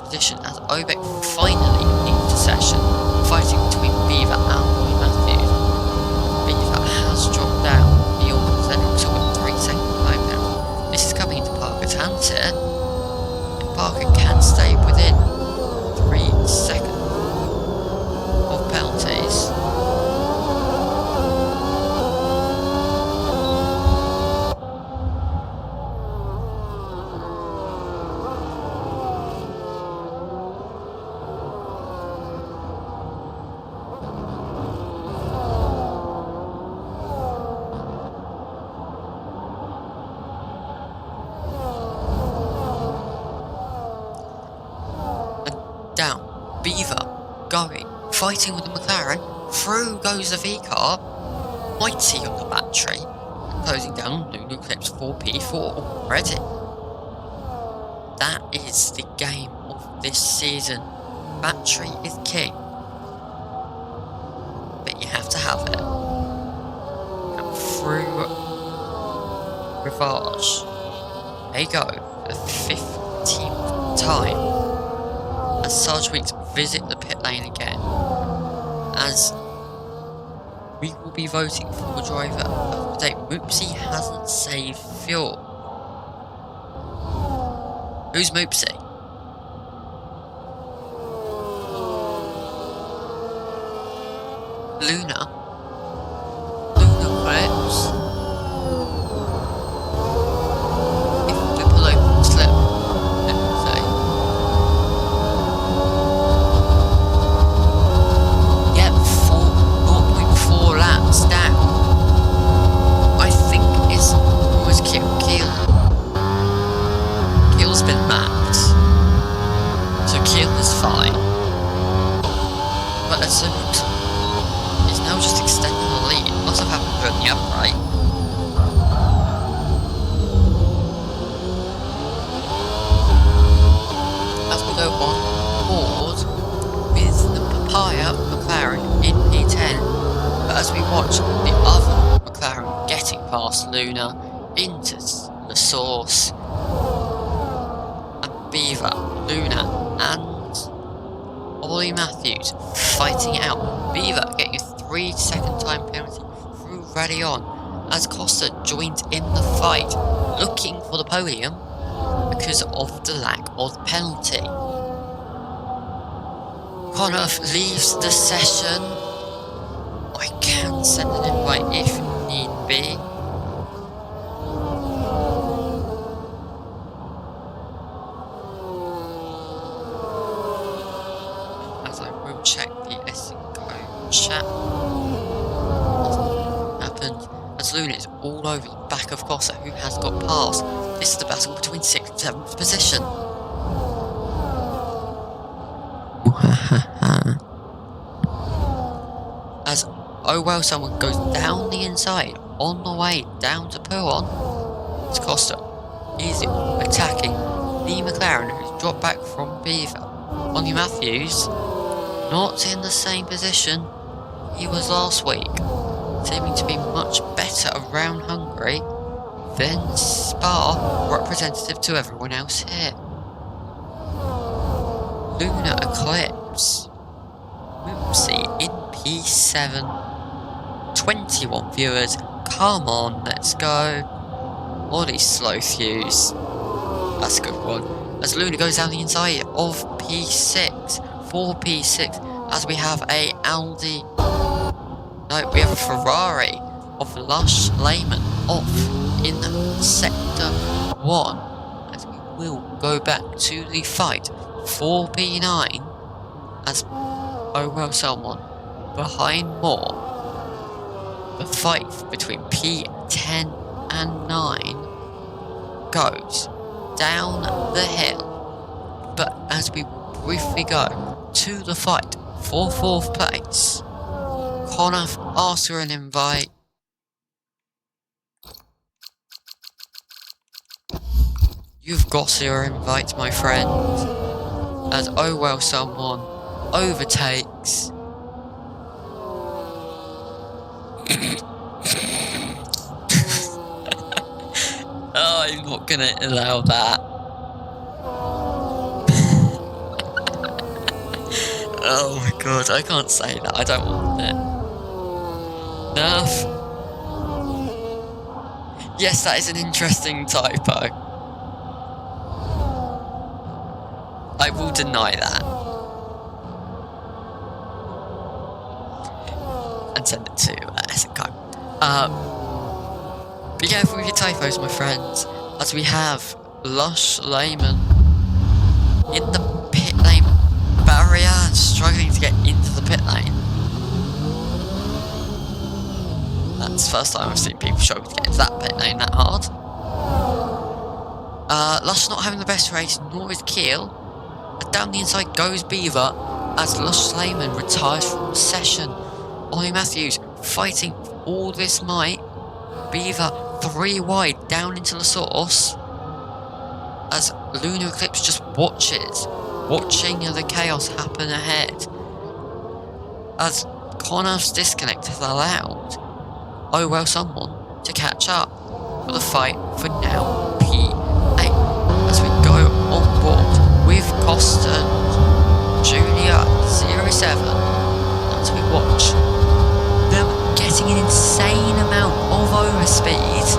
Speaker 1: position as Obeck finally into session, fighting between Beaver and Lloyd Matthews. Beaver has dropped down beyond Zenrixel with 3 second time penalty. This is coming into Parker's hands here. If Parker can stay within 3 seconds of penalties, down, Beaver going, fighting with the McLaren, through goes the V-car, mighty on the battery, closing down Lulu Clips 4P4 already. That is the game of this season. Battery is king, but you have to have it. And through Rivage, they go for the 15th time. As Sarge Weeks visit the pit lane again, as we will be voting for the driver of the day. Moopsy hasn't saved fuel. Who's Moopsy? Luna? Luna Clips? If the below slip, let's say. Yep, 0.4 laps down. I think it's almost Keel. Keel's been mapped, so Keel is fine. But as he's now just extending the lead. It must have happened during the upright. As we go on board with the Papaya McLaren in P10, but as we watch the other McLaren getting past Luna into the source, and Beaver, Luna, and Ollie Matthews fighting out. Beaver getting a 3-second time penalty through Radion, as Costa joins in the fight, looking for the podium because of the lack of penalty. Connor leaves the session. I can send an invite if need be. As I will check the S&Co chat. Nothing happened. As Luna is all over the back of Costa, who has got past. This is the battle between 6th and 7th position. As oh well, someone goes down the inside on the way down to Puon. It's Costa. He's attacking the McLaren who's dropped back from Beaver. Ollie Matthews, not in the same position he was last week, seeming to be much better around Hungary than Spa, representative to everyone else here. Lunar Eclipse, Whoopsie in P7, 21 viewers, come on, let's go. All these slow views, that's a good one. As Luna goes down the inside of P6, for P6, as we have a Audi, no, we have a Ferrari of Lush Lehman off in Sector 1, as we will go back to the fight for P9, as oh well someone behind more. The fight between P10 and 9 goes down the hill, but as we briefly go to the fight for 4th place, Connor asks for an invite. You've got your invite, my friend, as oh well someone overtakes. Oh, I'm not gonna allow that. Oh my god, I can't say that, I don't want it. Enough. Yes, that is an interesting typo. I will deny that. And send it to S&Co. Be careful with your typos, my friends, as we have Lush Lehman in the pit lane barrier, struggling to get into the pit lane. That's the first time I've seen people struggle to get into that pit lane that hard. Lush not having the best race, nor is Keel. Down the inside goes Beaver, as Lush Lehman retires from the session. Ollie Matthews fighting all this might. Beaver 3 wide down into the source, as Lunar Eclipse just watching the chaos happen ahead, as Connor's disconnect has allowed oh well someone to catch up for the fight for now P8, as we go on board with Costa Julia 07, as we watch them getting an insane amount of overspeed.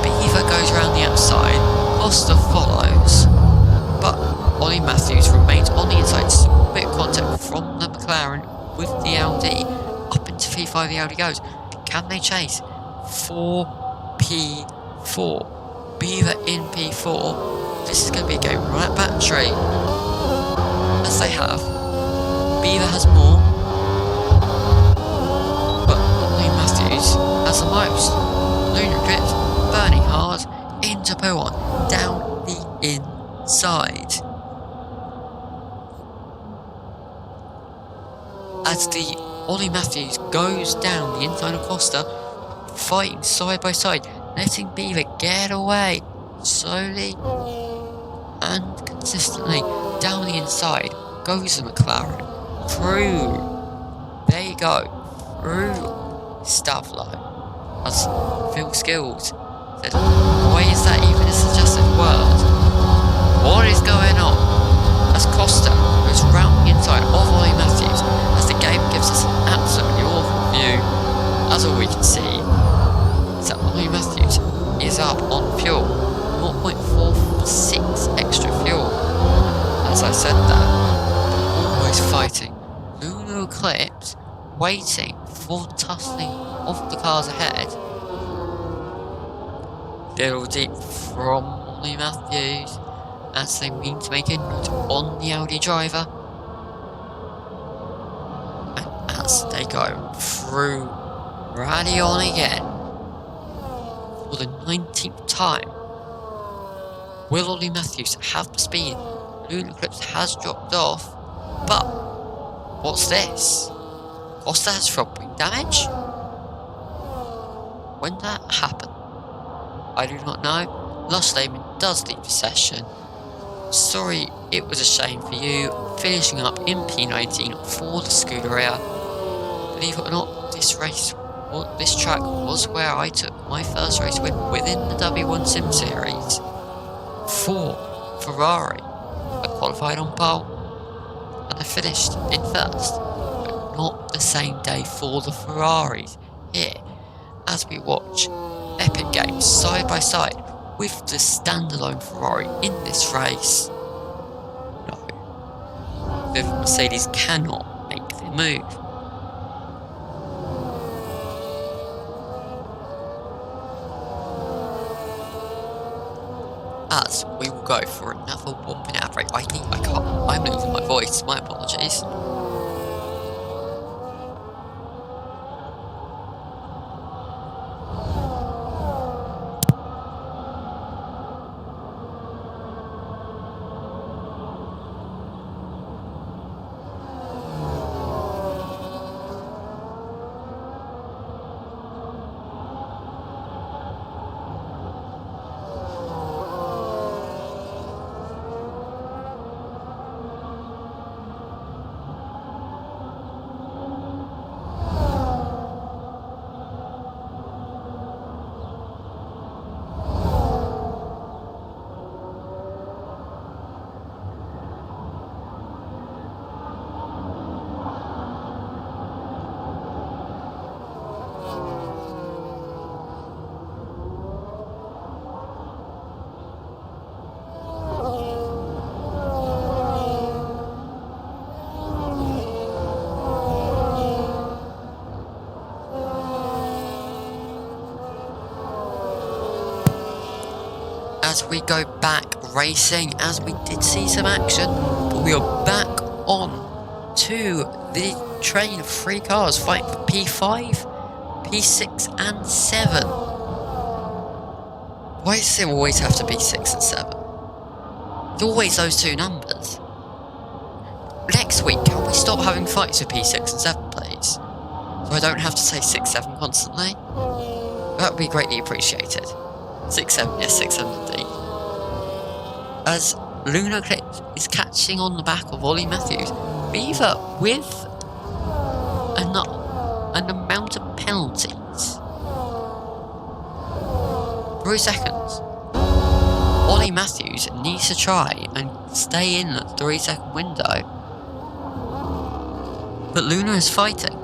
Speaker 1: Beaver goes around the outside, Costa follows, but Ollie Matthews remains on the inside. Small bit of contact from the McLaren with the Audi. Up into P5 the Audi goes. Can they chase? 4P4. Beaver in P4. This is going to be a game right at battery, as they have. Beaver has more, but Ollie Matthews has the most. Lunar Eclipse burning hard into Puon, down the inside. As the Ollie Matthews goes down the inside of Costa, fighting side by side, letting Beaver get away slowly and consistently. Down the inside goes the McLaren. Through they go, through Stavlo, as Phil Skills said, why is that even a suggested word? What is going on? As Costa goes round the inside of Ollie Matthews, as the game gives us an absolutely awful view, as all we can see is that Ollie Matthews is up on fuel, 0.46 extra fuel. As I said that, always fighting waiting for the tussling of the cars ahead. Little deep from Ollie Matthews as they mean to make inroads on the Audi driver. And as they go through rally on again for the 19th time, will Ollie Matthews have the speed? Lunar Eclipse has dropped off, but what's this? Costa has felt wing damage? When that happened? I do not know. Lush Lehman does leave the session. Sorry, it was a shame for you, finishing up in P19 for the Scuderia. Believe it or not, this track was where I took my first race win within the W1 Sim Series for Ferrari. I qualified on pole and I finished in first, but not the same day for the Ferraris. Here, as we watch epic games side by side with the standalone Ferrari in this race. No, the Mercedes cannot make their move. As we will go for another 1 minute ad break. I'm losing my voice, my apologies. As we go back racing, as we did see some action, but we are back on to the train of 3 cars fighting for P5, P6 and 7. Why does it always have to be 6 and 7? It's always those two numbers. Next week, can we stop having fights for P6 and 7, please? So I don't have to say 6, 7 constantly. That would be greatly appreciated. 6, 7, yes, 6, 7 indeed. As Lunar Eclipse is catching on the back of Ollie Matthews, Beaver with an amount of penalties. 3 seconds. Ollie Matthews needs to try and stay in the 3-second window, but Luna is fighting.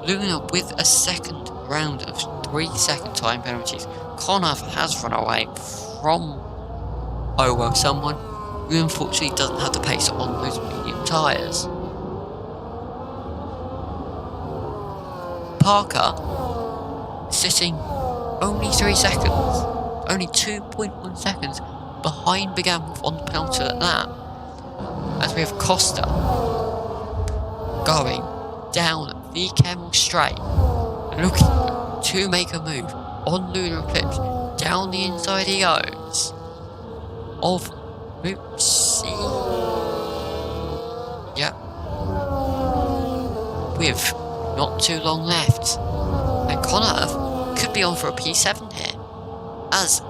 Speaker 1: Luna with a second round of 3-second time penalties. Connor has run away from someone who unfortunately doesn't have the pace on those medium tyres. Parker sitting only 3 seconds, only 2.1 seconds behind Begamov on the penalty at that. As we have Costa going down the Camel Straight, looking to make a move on Lunar Eclipse. Down the inside he goes of Oopsie. Yep. With not too long left. And Connor could be on for a P7 here. As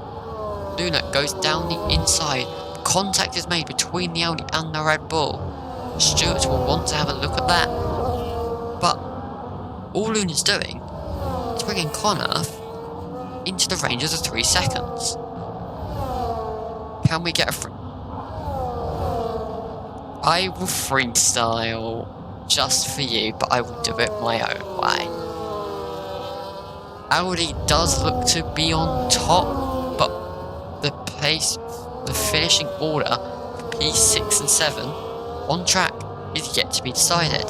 Speaker 1: Luna goes down the inside. Contact is made between the Audi and the Red Bull. Stewart will want to have a look at that. But all Luna's doing is bringing Connor into the range of the 3 seconds. Can we get a free? I will freestyle just for you, but I will do it my own way. Audi does look to be on top, but the pace, the finishing order for P6 and 7 on track is yet to be decided.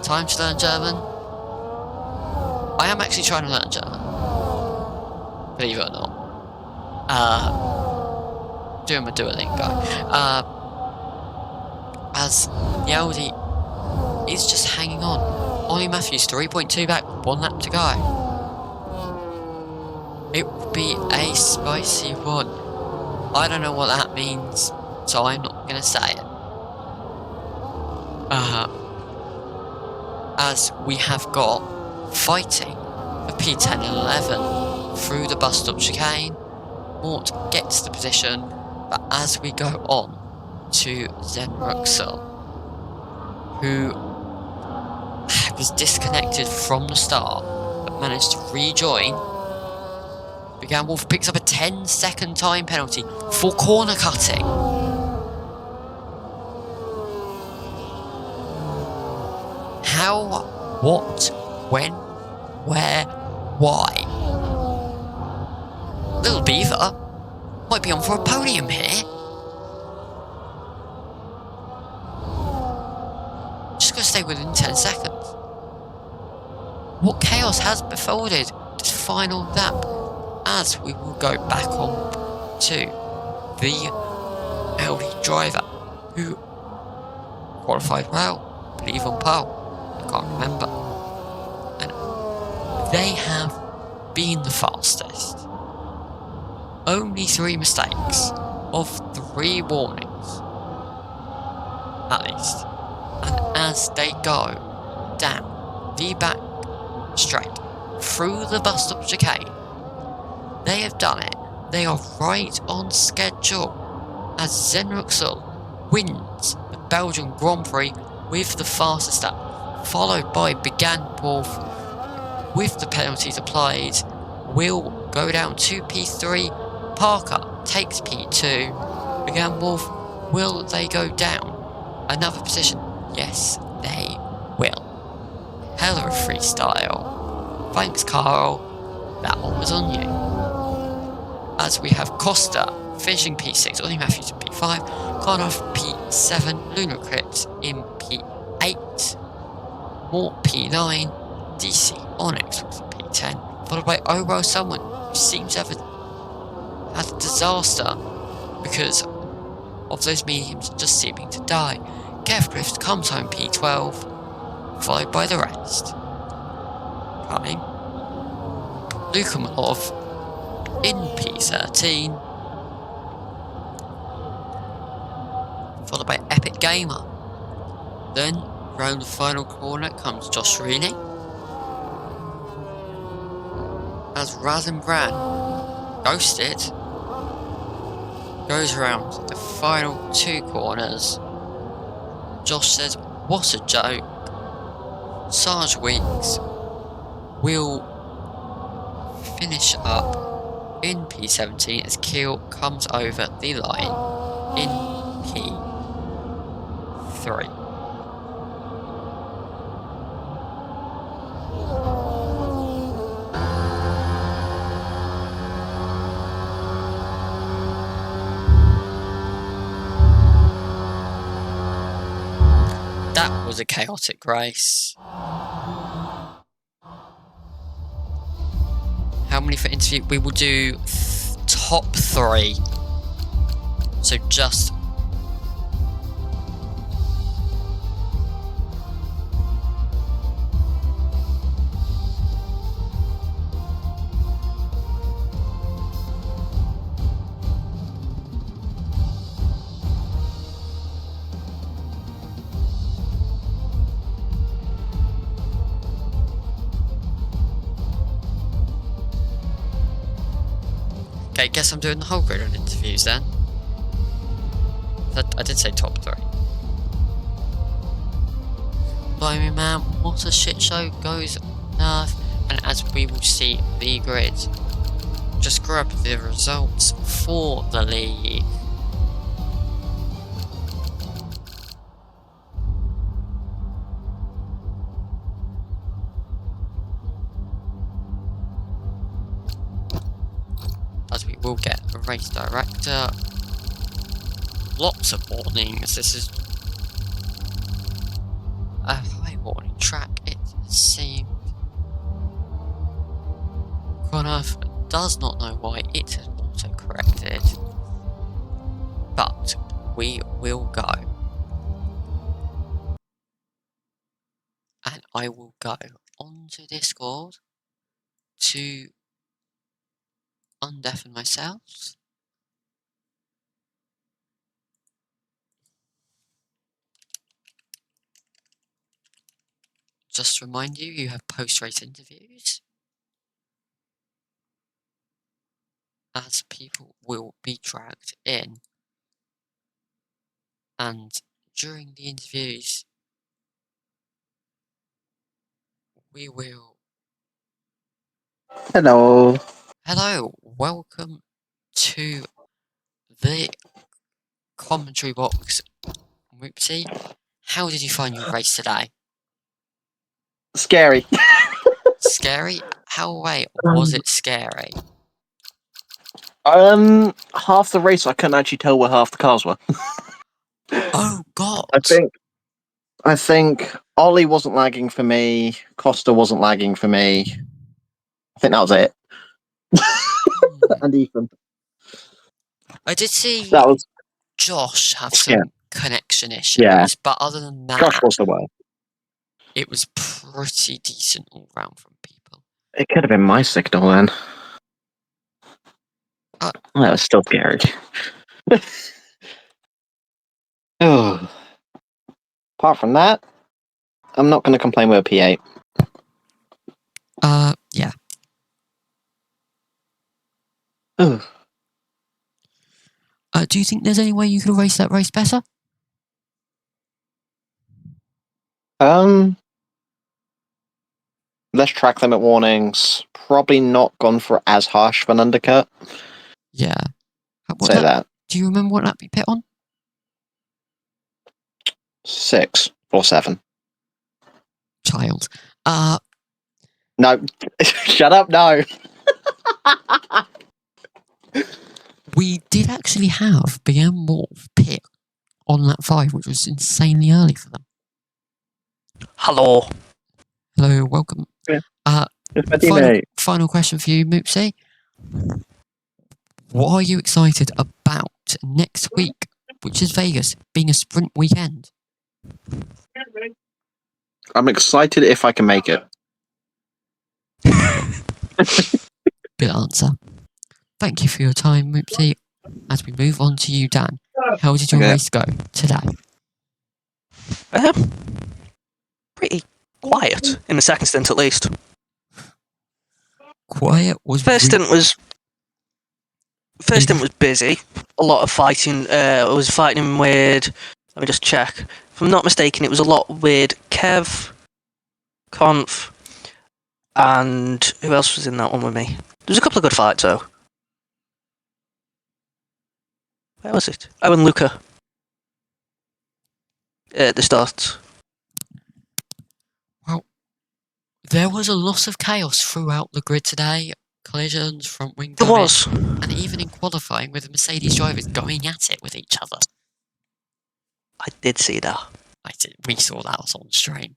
Speaker 1: Time to learn German. I am actually trying to learn German, believe it or not. Doing my Duolingo. As the Audi is just hanging on. Ollie Matthews 3.2 back, 1 lap to go. It will be a spicy one. I don't know what that means, so I'm not going to say it. As we have got fighting for P10 and 11 through the bus stop chicane. Mort gets the position, but as we go on to Zenruxel, who was disconnected from the start but managed to rejoin, Began Wolf picks up a 10-second time penalty for corner cutting. How, what, when, where, why? Little Beaver might be on for a podium here. Just gotta stay within 10 seconds. What chaos has befallen this final lap, as we will go back on to the Audi driver who qualified well, I believe on pole, I can't remember. And they have been the fastest. Only 3 mistakes of 3 warnings, at least. And as they go down the back straight through the bus stop chicane, they have done it. They are right on schedule as Zenruxel wins the Belgian Grand Prix with the fastest lap, followed by Began Wolf with the penalties applied. Will go down to P3. Parker takes P2. Began Wolf, will they go down another position? Yes, they will. Hell of a freestyle. Thanks, Carl. That one was on you. As we have Costa finishing P6, Ollie Matthews in P5, Karnoff P7, Lunar Crypt in P8, Mort P9, DC Onyx was in P10, followed by Oro, someone who seems to have had a disaster because of those mediums just seeming to die. Kev Griffiths comes home P12, followed by the rest. Coming, Luka Malov in P13, followed by Epic Gamer. Then, around the final corner comes Josh Reaney, as Razenbran Ghosted goes around the final 2 corners. Josh says, what a joke. Sarge Weeks will finish up in P17 as Keel comes over the line in P3. That was a chaotic race. How many for interview? We will do top 3. So just okay, guess I'm doing the whole grid on interviews then. I did say top 3. Blimey man, what a shit show goes on Earth. And as we will see the grid, just grab the results for the league. As we will get a race director. Lots of warnings. This is seems Connor does not know why it has auto-corrected, but we will go. And I will go onto Discord to undeafen myself. Just to remind you, you have post-race interviews, as people will be dragged in. And during the interviews, we will...
Speaker 2: Hello.
Speaker 1: Hello, welcome to the commentary box. Whoopsie, how did you find your race today?
Speaker 2: Scary.
Speaker 1: Scary? How, wait, was it scary?
Speaker 2: Half the race I couldn't actually tell where half the cars were.
Speaker 1: Oh God!
Speaker 2: I think Ollie wasn't lagging for me. Costa wasn't lagging for me. I think that was it. And Ethan.
Speaker 1: I did see
Speaker 2: That was
Speaker 1: Josh have
Speaker 2: yeah.
Speaker 1: some connection issues,
Speaker 2: Yeah.
Speaker 1: but other than that,
Speaker 2: Josh was the worst.
Speaker 1: it was pretty decent all round from people.
Speaker 2: It could have been my signal then. That was still scary. Oh. Apart from that, I'm not going to complain with a P8.
Speaker 1: Yeah.
Speaker 2: Ugh.
Speaker 1: Do you think there's any way you could race that race better?
Speaker 2: Less track limit warnings. Probably not gone for as harsh of an undercut.
Speaker 1: Yeah.
Speaker 2: Say that.
Speaker 1: Do you remember what lap you pit on?
Speaker 2: 6 or 7.
Speaker 1: Child.
Speaker 2: No. Shut up, no.
Speaker 1: We did actually have BM Wolf pit on lap 5, which was insanely early for them.
Speaker 3: Hello.
Speaker 2: Yeah.
Speaker 1: Welcome.
Speaker 2: It's my teammate.
Speaker 1: Final question for you, Moopsy. What are you excited about next week, which is Vegas, being a sprint weekend?
Speaker 2: I'm excited if I can make it.
Speaker 1: Good answer. Thank you for your time, Moopsy. As we move on to you, Dan, how did your race go today?
Speaker 3: Pretty quiet in the second stint, at least.
Speaker 1: Quiet was
Speaker 3: First stint was busy. A lot of fighting. I was fighting with. Let me just check. If I'm not mistaken, it was a lot with Kev, Conf, and who else was in that one with me? There was a couple of good fights though. Where was it? Oh, and Luca. At the start.
Speaker 1: Well, there was a lot of chaos throughout the grid today. Collisions, front wing
Speaker 3: There
Speaker 1: damage,
Speaker 3: was.
Speaker 1: and even in qualifying with the Mercedes drivers going at it with each other.
Speaker 3: I did see that.
Speaker 1: We saw that on stream.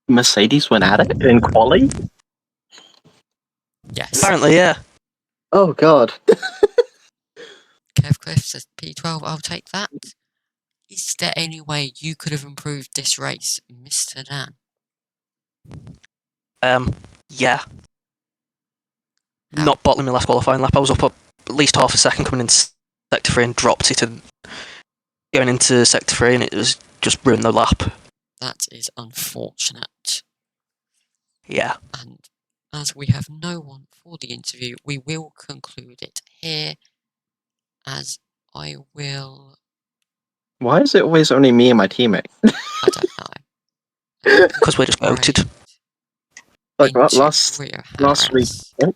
Speaker 2: Mercedes went at it in quali?
Speaker 1: Yes.
Speaker 3: Apparently, yeah.
Speaker 2: Oh, God.
Speaker 1: Kev Cliff says P12, I'll take that. Is there any way you could have improved this race, Mr. Dan?
Speaker 3: Yeah.
Speaker 1: How?
Speaker 3: Not bottling my last qualifying lap. I was up at least half a second coming into Sector 3 and dropped it and going into Sector 3 and it was just ruined the lap.
Speaker 1: That is unfortunate.
Speaker 3: Yeah.
Speaker 1: And as we have no one for the interview, we will conclude it here, as I will...
Speaker 2: Why is it always only me and my teammate?
Speaker 1: I don't know.
Speaker 3: Because we're just voted.
Speaker 2: Like what? Last week. Oh.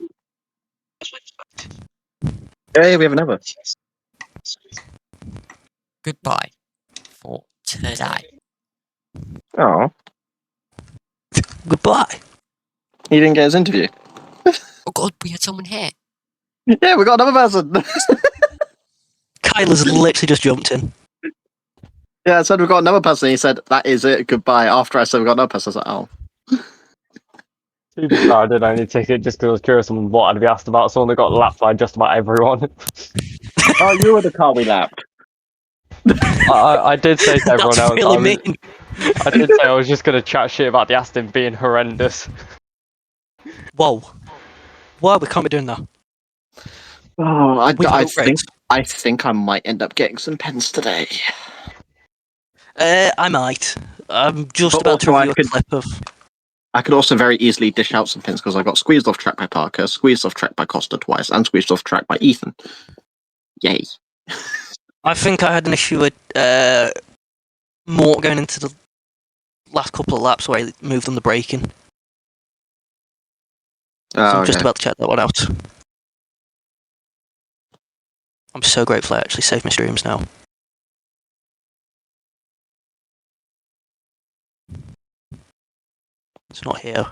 Speaker 2: Hey, we have another.
Speaker 1: Goodbye for today.
Speaker 2: Oh.
Speaker 3: Goodbye.
Speaker 2: He didn't get his interview.
Speaker 1: Oh God, we had someone here.
Speaker 2: Yeah, we got another person.
Speaker 3: Kyla's literally just jumped in.
Speaker 2: Yeah, I said we've got another person. He said, that is it, goodbye. After I said we've got another person, I was like, oh.
Speaker 4: To be fair, I did only take it just because I was curious on what I'd be asked about. Someone that got lapped by just about everyone.
Speaker 2: Oh, you were the car we lapped.
Speaker 4: I did say to everyone
Speaker 3: That's
Speaker 4: else,
Speaker 3: really mean.
Speaker 4: I did say I was just going to chat shit about the Aston being horrendous.
Speaker 3: Whoa. Whoa, we can't be doing that.
Speaker 2: Oh,
Speaker 3: We vote Rex.
Speaker 2: I think I might end up getting some pens today.
Speaker 3: I might. I'm just
Speaker 2: But
Speaker 3: about to
Speaker 2: also
Speaker 3: review a clip of.
Speaker 2: I could also very easily dish out some pins because I got squeezed off track by Parker, squeezed off track by Costa twice, and squeezed off track by Ethan. Yay.
Speaker 3: I think I had an issue with Mort going into the last couple of laps where he moved on the braking. So I'm just about to check that one out. I'm so grateful I actually saved my streams now. It's not here.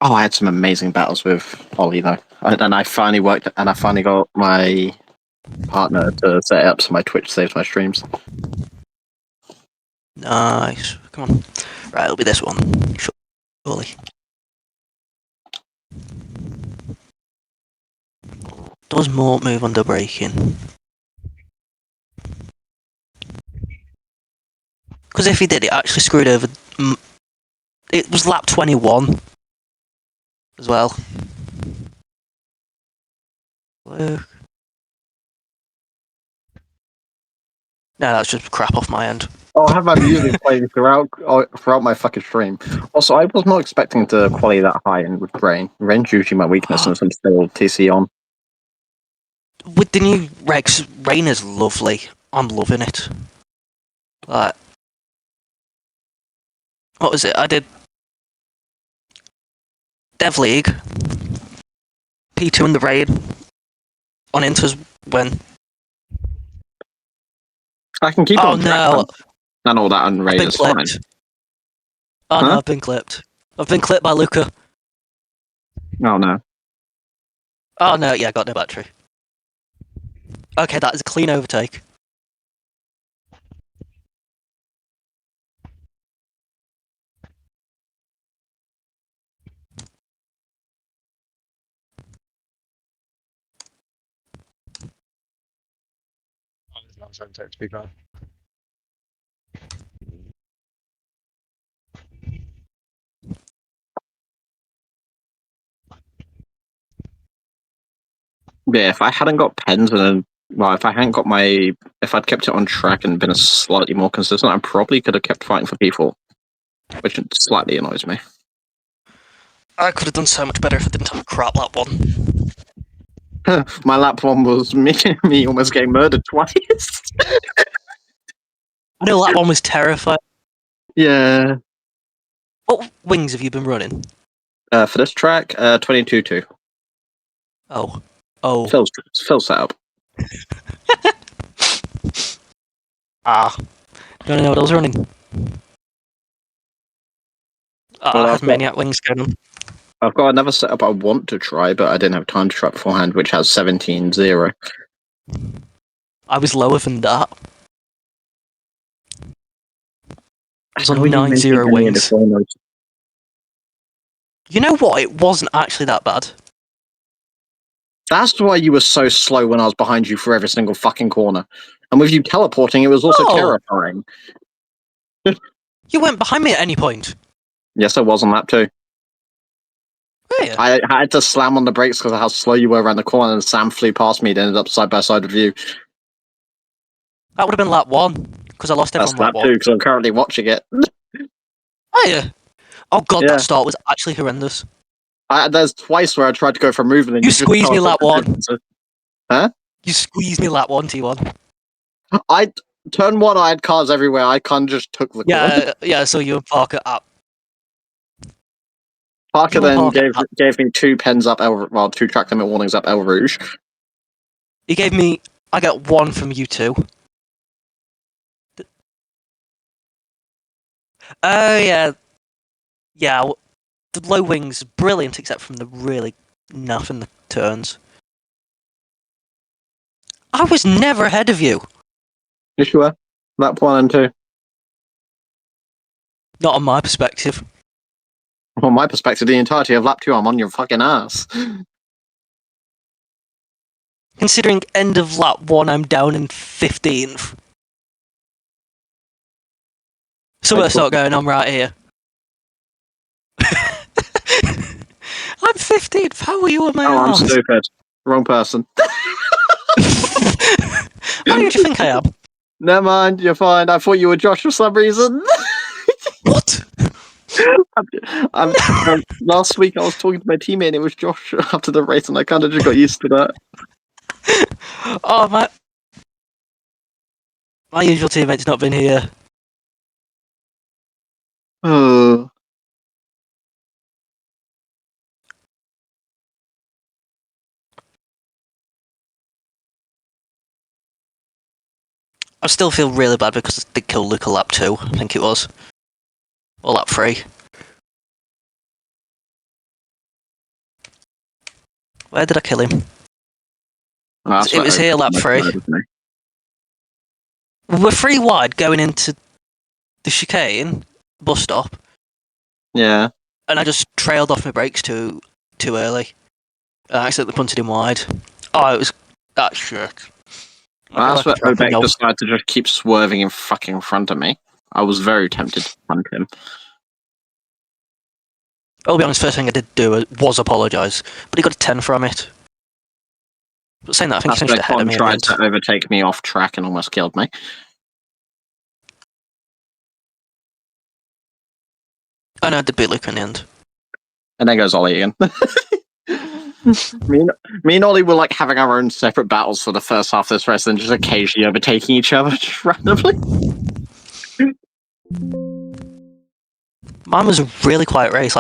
Speaker 2: Oh, I had some amazing battles with Ollie though, and I finally got my partner to set it up so my Twitch saves my streams.
Speaker 3: Nice. Come on. Right, it'll be this one. Surely. Does Mort move under braking? Because if he did, it actually screwed over. It was lap 21 as well. Luke. No, that's just crap off my end.
Speaker 2: Oh, I have my music playing throughout my fucking stream. Also, I was not expecting to quality that high in with Rain. Rain's usually my weakness, and I'm still TC on.
Speaker 3: With the new Rex, Rain is lovely. I'm loving it. Like, what was it? I did Dev League, P2 in the raid, on Inters when.
Speaker 2: I can keep
Speaker 3: Oh
Speaker 2: on track
Speaker 3: no!
Speaker 2: and all that on
Speaker 3: I've
Speaker 2: Raid
Speaker 3: been
Speaker 2: is fine.
Speaker 3: clipped. Oh no,
Speaker 2: Huh?
Speaker 3: I've been clipped. I've been clipped by Luca.
Speaker 2: Oh no.
Speaker 3: Oh no, yeah, I got no battery. Okay, that is a clean overtake.
Speaker 4: To be fair.
Speaker 2: Yeah, if I hadn't got pens if I hadn't got if I'd kept it on track and been a slightly more consistent, I probably could have kept fighting for P4, which slightly annoys me.
Speaker 3: I could have done so much better if I didn't have a crap lap one.
Speaker 2: My lap one was me almost getting murdered twice.
Speaker 3: I know lap one was terrifying.
Speaker 2: Yeah.
Speaker 3: What wings have you been running?
Speaker 2: For this track, 22-2.
Speaker 3: Oh. Oh.
Speaker 2: Phil's setup.
Speaker 3: Ah. Don't know what I was running.
Speaker 2: Well,
Speaker 3: I had Maniac wings going on.
Speaker 2: I've got another setup I want to try, but I didn't have time to try beforehand, which has 17-0.
Speaker 3: I was lower than that. I was on 9-0 wings. You know what? It wasn't actually that bad.
Speaker 2: That's why you were so slow when I was behind you for every single fucking corner. And with you teleporting, it was also terrifying.
Speaker 3: You weren't behind me at any point.
Speaker 2: Yes, I was on that too.
Speaker 3: Were you?
Speaker 2: I had to slam on the brakes because of how slow you were around the corner, and Sam flew past me and ended up side by side with you.
Speaker 3: That would have been lap one, because I lost everyone
Speaker 2: That's
Speaker 3: lap
Speaker 2: lap
Speaker 3: one.
Speaker 2: 2 because I'm currently watching it.
Speaker 3: Oh yeah. Oh god,
Speaker 2: Yeah.
Speaker 3: that start was actually horrendous.
Speaker 2: There's twice where I tried to go for a movement and
Speaker 3: You
Speaker 2: just
Speaker 3: squeezed me lap one.
Speaker 2: Huh?
Speaker 3: You squeezed me lap 1, T1.
Speaker 2: Turn 1, I had cars everywhere. I kind of just took the corner.
Speaker 3: Yeah, so you and Parker up.
Speaker 2: Parker
Speaker 3: You and
Speaker 2: then
Speaker 3: Parker
Speaker 2: gave me 2 pens up two track limit warnings up El Rouge.
Speaker 3: He gave me. I got 1 from you two. Oh yeah. Yeah, the low wings, brilliant except from the really naff in the turns. I was never ahead of you.
Speaker 2: You sure? Lap 1 and 2.
Speaker 3: Not on my perspective.
Speaker 2: From my perspective, the entirety of lap 2, I'm on your fucking ass.
Speaker 3: Considering end of lap 1, I'm down in 15th. Something's not going on right here. I'm 15th. How are you on my
Speaker 2: I'm
Speaker 3: arse?
Speaker 2: stupid. Wrong person.
Speaker 3: How do you think I am?
Speaker 2: Never mind, you're fine. I thought you were Josh for some reason.
Speaker 3: What?
Speaker 2: Last week I was talking to my teammate and it was Josh after the race, and I kind of just got used to that.
Speaker 3: Oh, my usual teammate's not been here.
Speaker 2: Oh.
Speaker 3: I still feel really bad because they killed Luke at lap 2, I think it was. Or lap 3. Where did I kill him? It was here, lap 3. We're 3 wide going into the chicane bus stop,
Speaker 2: Yeah.
Speaker 3: and I just trailed off my brakes too early. I accidentally punted him wide. Oh, it was that shit.
Speaker 2: That's where Obek decided to just keep swerving in fucking front of me. I was very tempted to punt him.
Speaker 3: I'll be honest, first thing I did do was apologise, but he got a 10 from it. But saying that, I think he finished ahead of me.
Speaker 2: Tried to overtake me off track and almost killed me.
Speaker 3: I know I did beat Luke in the end.
Speaker 2: And then goes Ollie again. me and Ollie were like having our own separate battles for the first half of this race and just occasionally overtaking each other just randomly.
Speaker 3: Mine was a really quiet race.